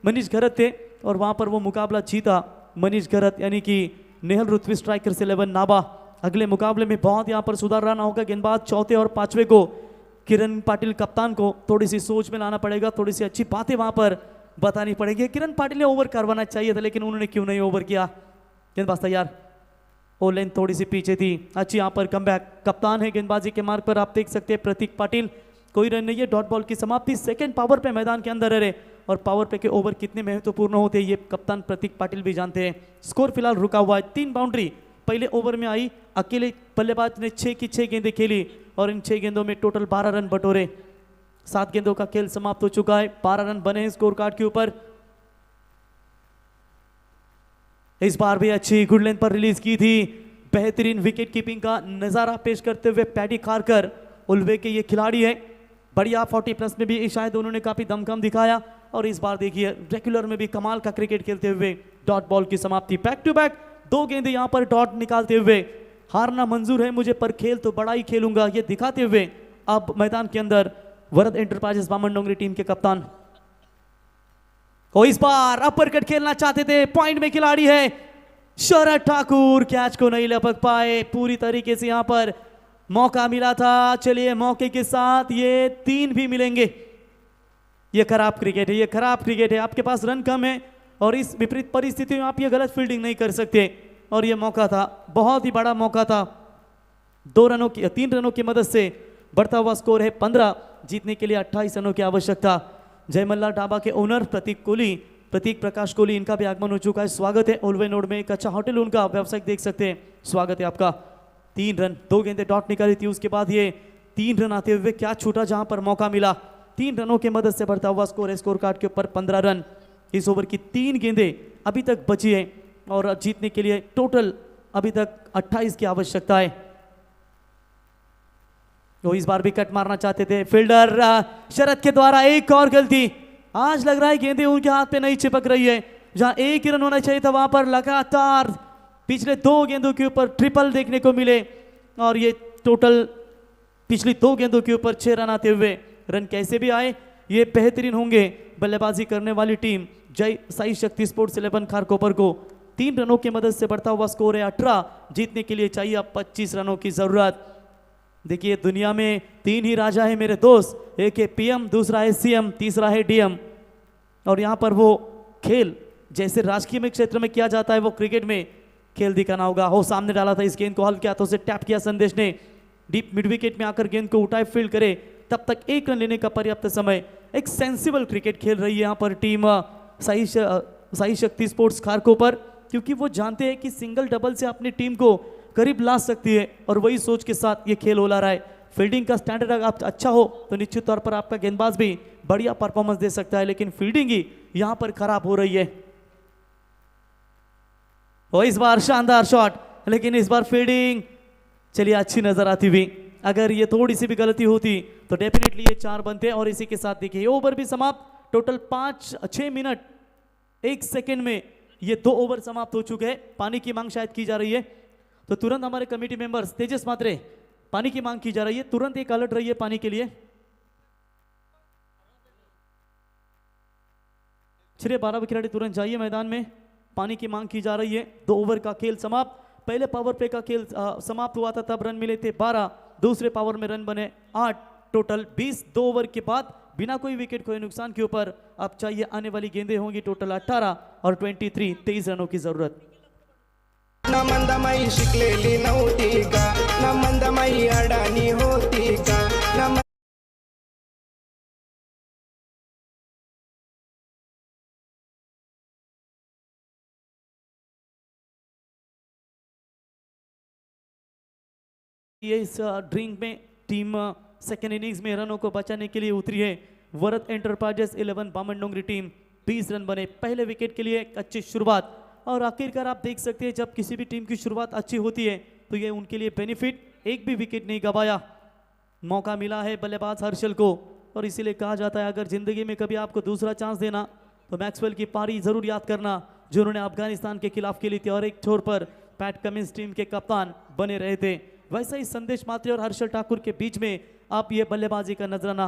मनीष घरत थे और वहां पर वो मुकाबला जीता मनीष घरत, यानी कि नेहल ऋत्वी स्ट्राइकर्स 11 नाबा. अगले मुकाबले में बहुत यहां पर सुधार लाना होगा. गेंदबाज चौथे और पांचवे को किरण पाटिल कप्तान को थोड़ी सी सोच में लाना पड़ेगा. थोड़ी सी अच्छी बातें वहां पर बतानी पड़ेगी. किरण पाटिल ने ओवर करवाना चाहिए था, लेकिन उन्होंने क्यों नहीं ओवर किया. गेंदबाज तैयार. ओ लेन थोड़ी सी पीछे थी. अच्छी यहां पर कमबैक. कप्तान है गेंदबाजी के मार्ग पर, आप देख सकते हैं प्रतीक पाटिल. कोई रन नहीं है. डॉट बॉल की समाप्ति. सेकंड पावर पे मैदान के अंदर रहे और पावर पे के ओवर कितने महत्वपूर्ण होते हैं ये कप्तान प्रतीक पाटिल भी जानते हैं. स्कोर फिलहाल रुका हुआ है. 3 बाउंड्री पहले ओवर में आई. अकेले बल्लेबाज ने 6 की 6 गेंदें खेली और इन 6 गेंदों में टोटल 12 रन बटोरे. 7 गेंदों का खेल समाप्त हो चुका है. 12 रन बने हैं स्कोर कार्ड के ऊपर. इस बार भी अच्छी गुड लेंथ पर रिलीज की थी। बेहतरीन विकेट कीपिंग का नजारा पेश करते हुए पैडी खारकर उल्वे के ये खिलाड़ी है। बढ़िया 40+ में भी शायद उन्होंने काफी दमखम दिखाया और इस बार देखिए रेगुलर में भी कमाल का क्रिकेट खेलते हुए डॉट बॉल की समाप्ति। बैक टू बैक 2 गेंदे यहाँ पर डॉट निकालते हुए हारना मंजूर है मुझे पर खेल तो बड़ा ही खेलूंगा ये दिखाते हुए अब मैदान के अंदर वरद एंटरप्राइजेस बामनडोंगरी टीम के कप्तान को इस बार अपर कट खेलना चाहते थे। पॉइंट में खिलाड़ी है शरद ठाकुर, कैच को नहीं लपक पाए। पूरी तरीके से यहां पर मौका मिला था। चलिए मौके के साथ ये 3 भी मिलेंगे। ये खराब क्रिकेट है, ये खराब क्रिकेट है। आपके पास रन कम है और इस विपरीत परिस्थिति में आप ये गलत फील्डिंग नहीं कर सकते और ये मौका था, बहुत ही बड़ा मौका था। 3 रनों की मदद से बढ़ता हुआ स्कोर है 15, जीतने के लिए 28 रनों की आवश्यकता। जयमल्ला ढाबा के ओनर प्रतीक प्रकाश कोहली, इनका भी आगमन हो चुका है। स्वागत है ओल्वे नोड में, एक अच्छा होटल उनका, वेबसाइट देख सकते हैं। स्वागत है आपका। 3 रन, 2 गेंदें डॉट निकाली थी, उसके बाद ये 3 रन आते हुए क्या छूटा जहां पर मौका मिला। 3 रनों की मदद से बढ़ता हुआ स्कोर है स्कोर कार्ड के ऊपर 15 रन। इस ओवर की 3 गेंदें अभी तक बची है और जीतने के लिए टोटल अभी तक 28 की आवश्यकता है। तो इस बार भी कट मारना चाहते थे फील्डर शरद के द्वारा। एक और गलती, आज लग रहा है गेंदें उनके हाथ पे नहीं चिपक रही है। जहां 1 रन होना चाहिए था वहां पर लगातार पिछले 2 गेंदों के ऊपर ट्रिपल देखने को मिले और ये टोटल पिछली 2 गेंदों के ऊपर 6 रन आते हुए रन कैसे भी आए ये बेहतरीन होंगे बल्लेबाजी करने वाली टीम जय साई शक्ति स्पोर्ट्स 11 खारकोपर को। 3 रनों की मदद से बढ़ता हुआ स्कोर है 18, जीतने के लिए चाहिए अब 25 रनों की जरूरत। देखिए दुनिया में 3 ही राजा है मेरे दोस्त, एक है पीएम, दूसरा है सीएम, तीसरा है डीएम। और यहाँ पर वो खेल जैसे राजकीय में क्षेत्र में किया जाता है वो क्रिकेट में खेल दिखाना होगा। हो सामने डाला था इस गेंद को, हल्के हाथों से टैप किया संदेश ने, डीप मिड विकेट में आकर गेंद को उठाए फील्ड करे, तब तक 1 रन लेने का पर्याप्त समय। एक सेंसिबल क्रिकेट खेल रही है यहाँ पर टीम साई शक्ति स्पोर्ट्स खारकोपर, क्योंकि वो जानते हैं कि सिंगल डबल से अपनी टीम को करीब ला सकती है और वही सोच के साथ ये खेल हो रहा है। फील्डिंग का स्टैंडर्ड अगर आप अच्छा हो तो निश्चित तौर पर आपका गेंदबाज भी बढ़िया परफॉर्मेंस दे सकता है, लेकिन फील्डिंग ही यहां पर खराब हो रही है। और इस बार शानदार शॉट, लेकिन इस बार फील्डिंग चलिए अच्छी नजर आती हुई। अगर ये थोड़ी सी भी गलती होती तो डेफिनेटली ये 4 बनते। और इसी के साथ देखिए ओवर भी समाप्त। टोटल 6 मिनट 1 सेकेंड में ये 2 ओवर समाप्त हो चुके हैं। पानी की मांग शायद की जा रही है, तो तुरंत हमारे कमेटी मेंबर्स तेजस मात्रे, पानी की मांग की जा रही है, तुरंत एक अलर्ट रही है पानी के लिए। 6-12 खिलाड़ी तुरंत जाइए मैदान में, पानी की मांग की जा रही है। 2 ओवर का खेल समाप्त। पहले पावर प्ले का खेल समाप्त हुआ था, तब रन मिले थे 12, दूसरे पावर में रन बने 8, टोटल 20। 2 ओवर के बाद बिना कोई विकेट खोए नुकसान के ऊपर अब चाहिए आने वाली गेंदें होंगी टोटल 18 और 23 रनों की जरूरत। ना मंदमाई शिकलेली नव्हती का, ना मंदमाई अडाणी होती का, ना ये इस ड्रिंक में टीम सेकेंड इनिंग्स में रनों को बचाने के लिए उतरी है। Varad enterprises 11 Bamandongri team 20 run बने। पहले विकेट के लिए एक अच्छी शुरुआत और आखिरकार आप देख सकते हैं जब किसी भी टीम की शुरुआत अच्छी होती है तो ये उनके लिए बेनिफिट। एक भी विकेट नहीं गवाया, मौका मिला है बल्लेबाज हर्षल को और इसीलिए कहा जाता है अगर जिंदगी में कभी आपको दूसरा चांस देना तो मैक्सवेल की पारी जरूर याद करना जो उन्होंने अफगानिस्तान के खिलाफ खेली थी और एक छोर पर पैट कमिंस टीम के कप्तान बने रहे थे। वैसे ही संदेश मात्रे और हर्षल ठाकुर के बीच में आप ये बल्लेबाजी का नजराना,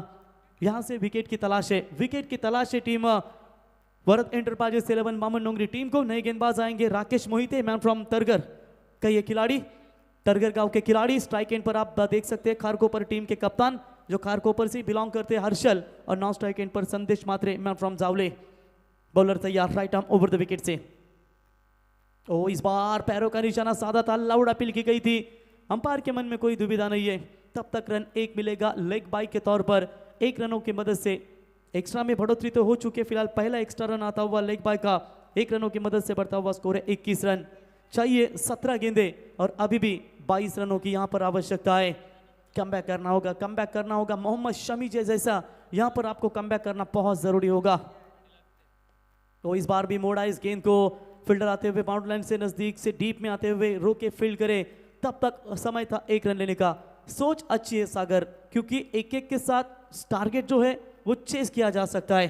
यहां से विकेट की तलाश है, विकेट की तलाश है team Varad enterprises 11 Bamandongri team को। नए गेंदबाज आएंगे राकेश मोहिते, मैन फ्रॉम तरगर का ये खिलाड़ी, तरगर गांव के खिलाड़ी। स्ट्राइक एंड पर आप देख सकते हैं खारकोपर टीम के कप्तान जो खारकोपर से बिलोंग करते हैं हर्षल, और नॉन स्ट्राइक एंड पर Sandesh Matre, man from Javle. Bowler तैयार, right arm over the wicket से। ओ इस बार पैरों का निशाना साधा था, लाउड अपील की गई थी, अंपायर के मन में कोई दुविधा नहीं है। तब तक रन 1 मिलेगा लेग बाई के तौर पर। 1 रनों की मदद से एक्स्ट्रा में बढ़ोतरी तो हो चुकी है, फिलहाल पहला एक्स्ट्रा रन आता हुआ लेग बाय का। 1 रनों की मदद से बढ़ता हुआ स्कोर है 21 रन। चाहिए 17 गेंदे और अभी भी 22 रनों की यहाँ पर आवश्यकता है। कमबैक करना होगा, कमबैक करना होगा। मोहम्मद शमी जैसा यहाँ पर आपको कमबैक करना बहुत जरूरी होगा। तो इस बार भी मोड़ा इस गेंद को, फील्डर आते हुए बाउंड्री लाइन से नजदीक से डीप में आते हुए रोके फील्ड करे, तब तक समय था एक रन लेने का। सोच अच्छी है सागर, क्योंकि एक एक के साथ टारगेट जो है वो चेस किया जा सकता है।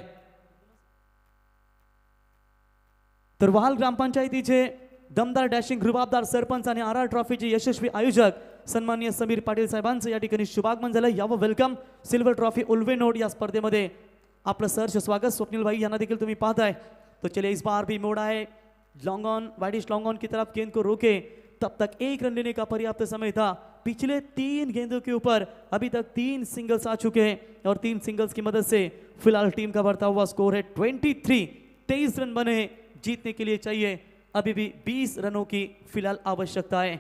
तरवाल ग्रामपंचायतीचे दमदार डॅशिंग रुबाबदार सरपंच आणि RR ट्रॉफीचे यशस्वी आयोजक सन्माननीय समीर पाटील साहेबांचं या ठिकाणी शुभागमन झालं। यावं welcome. Silver trophy Ulwe node या स्पर्धेमध्ये आपलं सहर्ष स्वागत। स्वप्निल भाई यांना देखील तुम्ही पाहताय। तो चलिए इस बार भी मोड़ा है long on, widish long on की तरफ गेंद को रोके, तब तक एक रन लेने का पर्याप्त समय था। पिछले 3 गेंदों के ऊपर अभी तक 3 सिंगल्स आ चुके हैं और 3 सिंगल्स की मदद से फिलहाल टीम का बढ़ता हुआ स्कोर है 23। 23 रन बने हैं, जीतने के लिए चाहिए अभी भी 20 रनों की फिलहाल आवश्यकता है।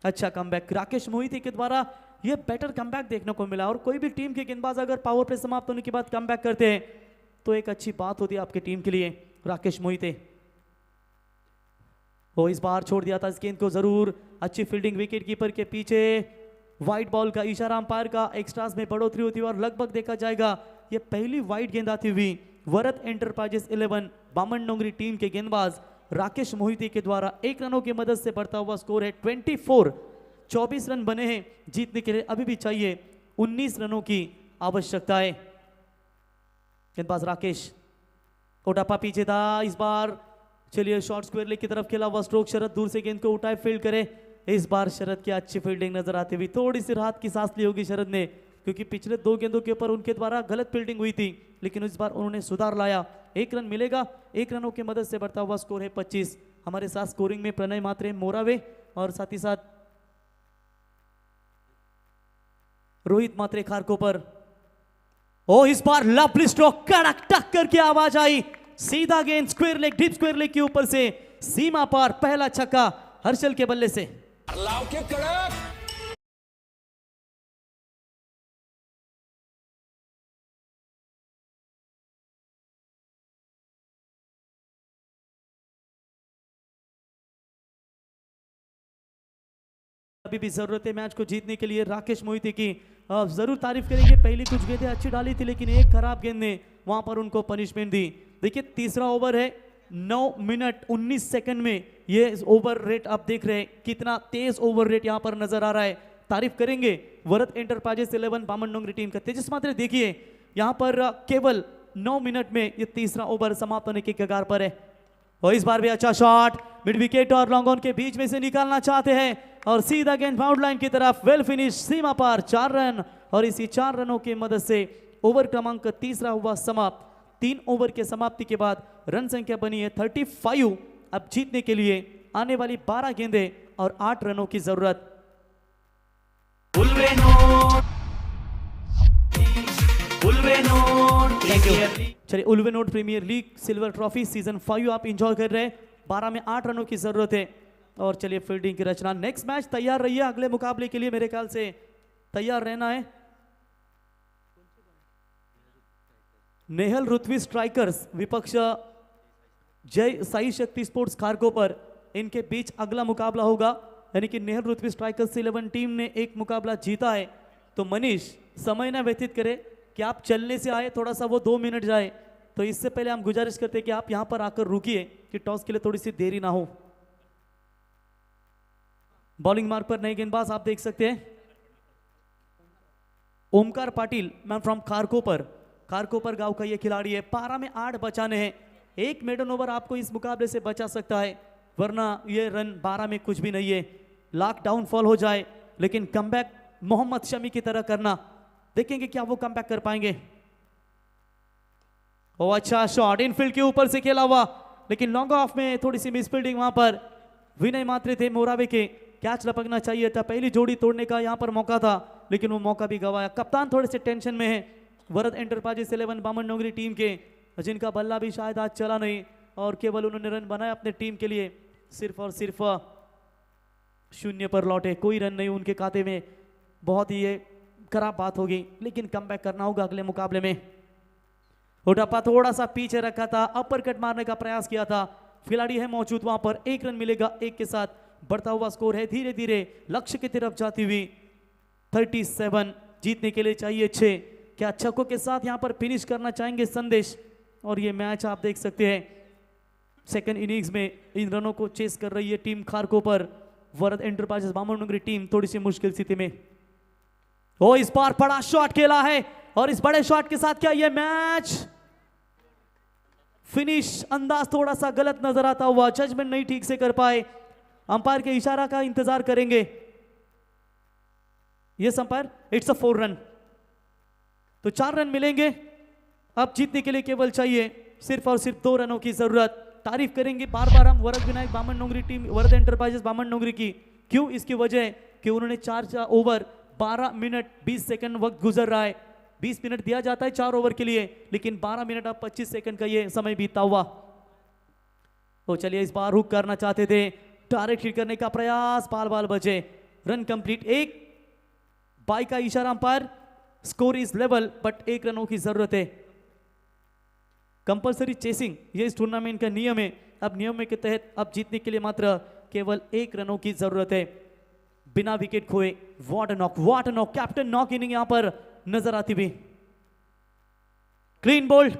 अच्छा कमबैक राकेश मोहिते के द्वारा यह बेटर कमबैक देखने को मिला। और कोई भी टीम के गेंदबाज अगर पावर प्ले समाप्त होने के बाद कमबैक करते हैं तो एक अच्छी बात होती है आपकी टीम के लिए। राकेश मोहिते वो इस बार छोड़ दिया था इस गेंद को, जरूर अच्छी फील्डिंग विकेट कीपर के पीछे। वाइट बॉल का इशारा अंपायर का, एक्स्ट्रास में बढ़ोतरी होती है और लगभग देखा जाएगा ये पहली वाइट गेंद आती हुई वरद एंटरप्राइजेस 11 बामन डोंगरी टीम के गेंदबाज राकेश मोहिते के द्वारा 1 रनों की मदद से बढ़ता हुआ स्कोर है 24। 24 रन बने हैं, जीतने के लिए अभी भी चाहिए 19 रनों की आवश्यकता है। गेंदबाज राकेश ओटापा पीछे था इस बार। चलिए शॉर्ट स्क्वायर लेग की तरफ खेला हुआ स्ट्रोक, शरद दूर से गेंद को उठाए फील्ड करे। इस बार शरद की अच्छी फील्डिंग नजर आती हुई, थोड़ी सी राहत की सांस ली होगी शरद ने, क्योंकि पिछले 2 गेंदों के ऊपर उनके द्वारा गलत फील्डिंग हुई थी, लेकिन इस बार उन्होंने सुधार लाया। 1 रन मिलेगा, 1 रनों की मदद से बढ़ता हुआ स्कोर है 25। हमारे साथ स्कोरिंग में प्रणय मात्रे मोरावे और साथ ही साथ रोहित मात्रे खारकोपर। ओ इस बार लवली स्ट्रोक, कड़क टक्कर की आवाज आई, सीधा गेंद square leg, deep square leg के ऊपर से सीमा पार, पहला छक्का हर्षल के बल्ले से। लाव के कड़क अभी भी जरूरत है मैच को जीतने के लिए। राकेश मोहिते की जरूर तारीफ करेंगे, पहली कुछ गेंदें अच्छी डाली थी, लेकिन एक खराब गेंद ने वहां पर उनको पनिशमेंट दी। देखिए तीसरा ओवर है, 9 मिनट 19 सेकंड में ये ओवर रेट आप देख रहे हैं, कितना तेज ओवर रेट यहां पर नजर आ रहा है। तारीफ करेंगे वरद एंटरप्राइजेस 11 बामन डोंगरी टीम का। तेजस मात्रे देखिए यहां पर केवल 9 मिनट में ये तीसरा ओवर समाप्त होने के कगार पर है। और इस बार भी अच्छा शॉट, मिड विकेट और लॉन्ग ऑन के बीच में से निकालना चाहते हैं और सीधा गेंद बाउंड लाइन की तरफ, वेल फिनिश, सीमा पार, 4 रन। और इसी 4 रनों की मदद से ओवर क्रमांक तीसरा हुआ समाप्त। 3 ओवर के समाप्ति के बाद रन संख्या बनी है 35। अब जीतने के लिए आने वाली 12 गेंदें और 8 रनों की जरूरत। चलिए Ulwe node premier league silver trophy season 5 आप इंजॉय कर रहे हैं। 12 में 8 रनों की जरूरत है। और चलिए फील्डिंग की रचना, नेक्स्ट मैच तैयार रहिए, अगले मुकाबले के लिए मेरे ख्याल से तैयार रहना है। नेहल रुतवी स्ट्राइकर्स विपक्ष जय साई शक्ति स्पोर्ट्स खारकोपर, इनके बीच अगला मुकाबला होगा। यानी कि नेहल रुतवी स्ट्राइकर्स 11 टीम ने एक मुकाबला जीता है। तो मनीष समय ना व्यतीत करे कि आप चलने से आए, थोड़ा सा वो 2 मिनट जाए, तो इससे पहले हम गुजारिश करते हैं कि आप यहां पर आकर रुकिए कि टॉस के लिए थोड़ी सी देरी ना हो। बॉलिंग मार्क पर नए गेंदबाज आप देख सकते हैं, ओमकार पाटिल मैन फ्रॉम खारकोपर गांव का ये खिलाड़ी है। 12 में 8 बचाने हैं, 1 मेडन ओवर आपको इस मुकाबले से बचा सकता है, वरना ये रन 12 में कुछ भी नहीं है। लाख डाउनफॉल हो जाए, लेकिन कमबैक मोहम्मद शमी की तरह करना, देखेंगे क्या वो कमबैक कर पाएंगे। ओ अच्छा शॉट, इनफील्ड के ऊपर से खेला हुआ, लेकिन लॉन्ग ऑफ में थोड़ी सी मिसफील्डिंग वहां पर विनय मात्रे थे मोरावे के, कैच लपकना चाहिए था, पहली जोड़ी तोड़ने का यहां पर मौका था, लेकिन वो मौका भी गवाया। कप्तान थोड़े से टेंशन में है, वरद एंटरप्राइजेस 11 बामन डोंगरी टीम के, जिनका बल्ला भी शायद आज चला नहीं और केवल उन्होंने रन बनाया अपने टीम के लिए, सिर्फ और सिर्फ 0 पर लौटे, कोई रन नहीं उनके खाते में। बहुत ही ये खराब बात होगी, लेकिन कमबैक करना होगा अगले मुकाबले में। उटापा थोड़ा सा पीछे रखा था, अपर कट मारने का प्रयास किया था, खिलाड़ी है मौजूद वहां पर। 1 रन मिलेगा, 1 के साथ बढ़ता हुआ स्कोर है धीरे धीरे लक्ष्य की तरफ जाती हुई 37। जीतने के लिए चाहिए 6। क्या छक्कों के साथ यहां पर फिनिश करना चाहेंगे संदेश। और ये मैच आप देख सकते हैं सेकंड इनिंग्स में इन रनों को चेस कर रही है team Kharkopar. Varad enterprises Bamandongri team थोड़ी सी मुश्किल स्थिति में। ओ इस बार बड़ा शॉट खेला है और इस बड़े शॉट के साथ क्या ये मैच फिनिश अंदाज थोड़ा सा गलत नजर आता हुआ, जजमेंट नहीं ठीक से कर पाए। अंपायर के इशारा का इंतजार करेंगे। Yes umpire, it's a 4 run. तो 4 रन मिलेंगे। अब जीतने के लिए केवल चाहिए सिर्फ और सिर्फ 2 रनों की जरूरत। तारीफ करेंगे बार बार हम वरद विनायक बामनडुंगरी टीम, वरद एंटरप्राइजेस बामनडुंगरी की। क्यों? इसकी वजह कि उन्होंने 4 ओवर 12 मिनट 20 सेकंड वक्त गुजर रहा है। 20 मिनट दिया जाता है 4 ओवर के लिए, लेकिन 12 मिनट अब 25 सेकंड का ये समय बीता हुआ। तो चलिए इस बार हुक करना चाहते थे, डायरेक्ट हिट करने का प्रयास, बाल बचे, रन कंप्लीट। 1 बाई का इशारा umpire, score is level but 1 रनों की जरूरत है। कंपलसरी चेसिंग ये इस टूर्नामेंट का नियम है। अब नियम के तहत अब जीतने के लिए मात्र केवल 1 रनों की जरूरत है बिना विकेट खोए। What a knock, captain knock inning यहां पर नजर आती हुई। Clean bowled.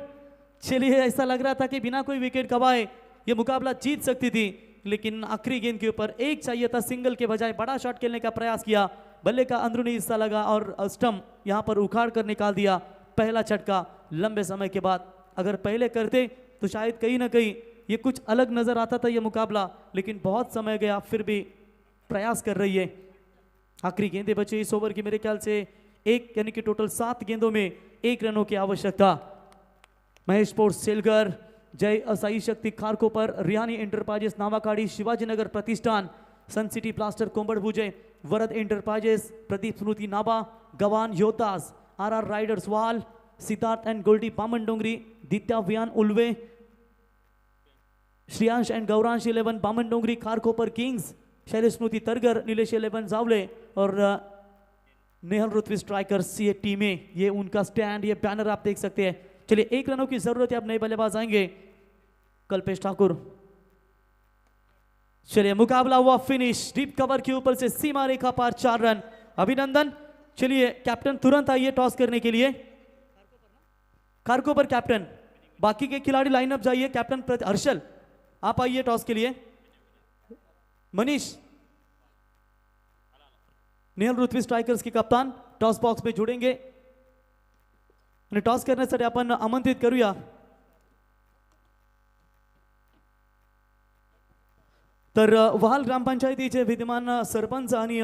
चलिए ऐसा लग रहा था कि बिना कोई विकेट गवाए ये मुकाबला जीत सकती थी, लेकिन आखिरी गेंद के ऊपर 1 चाहिए था, सिंगल के बजाय बड़ा शॉट खेलने का प्रयास किया। बल्ले का अंदरूनी हिस्सा लगा और स्टंप यहां पर उखाड़ कर निकाल दिया। पहला झटका लंबे समय के बाद। अगर पहले करते तो शायद कहीं ना कहीं ये कुछ अलग नजर आता था ये मुकाबला, लेकिन बहुत समय गया, फिर भी प्रयास कर रही है। आखिरी गेंदें बची इस ओवर की, मेरे ख्याल से 1 यानी कि टोटल 7 गेंदों में 1 रनों की आवश्यकता। Mahesh sports Selgar, Jai Asai Shakti Kharkopar, Rihani enterprises Navakadi, Shivajinagar Pratishthan, sun city blaster Kombadbhuje, Varad enterprises, Pradeep Smriti Naba, Gavan योद्धास, RR Riders वाल, Siddharth end Goldy Bamandongri, Ditya Viyan Ulwe, Shriyansh and Gauransh 11 Bamandongri, Kharkopar kings, Shailesh Smriti Targar, Nilesh 11 Javle और नेहल रुतवी स्ट्राइकर्स ये टीमें, ये उनका स्टैंड, ये बैनर आप देख सकते हैं। चलिए 1 रनों की जरूरत है। अब नए बल्लेबाज आएंगे कल्पेश ठाकुर। चलिए मुकाबला हुआ फिनिश, डीप कवर के ऊपर से सीमा रेखा पार 4 रन। अभिनंदन। चलिए कैप्टन तुरंत आइए टॉस करने के लिए। खारकोपर कैप्टन, बाकी के खिलाड़ी लाइनअप जाइए। कैप्टन हर्षल आप आइए टॉस के लिए। मनीष, नेहल रुतवी स्ट्रायकर्स के कप्तान टॉस बॉक्स में जुडेंगे आणि टॉस करण्यासाठी आपण आमंत्रित करूया तर वहाल ग्रामपंचायतीचे विद्यमान सरपंच आणि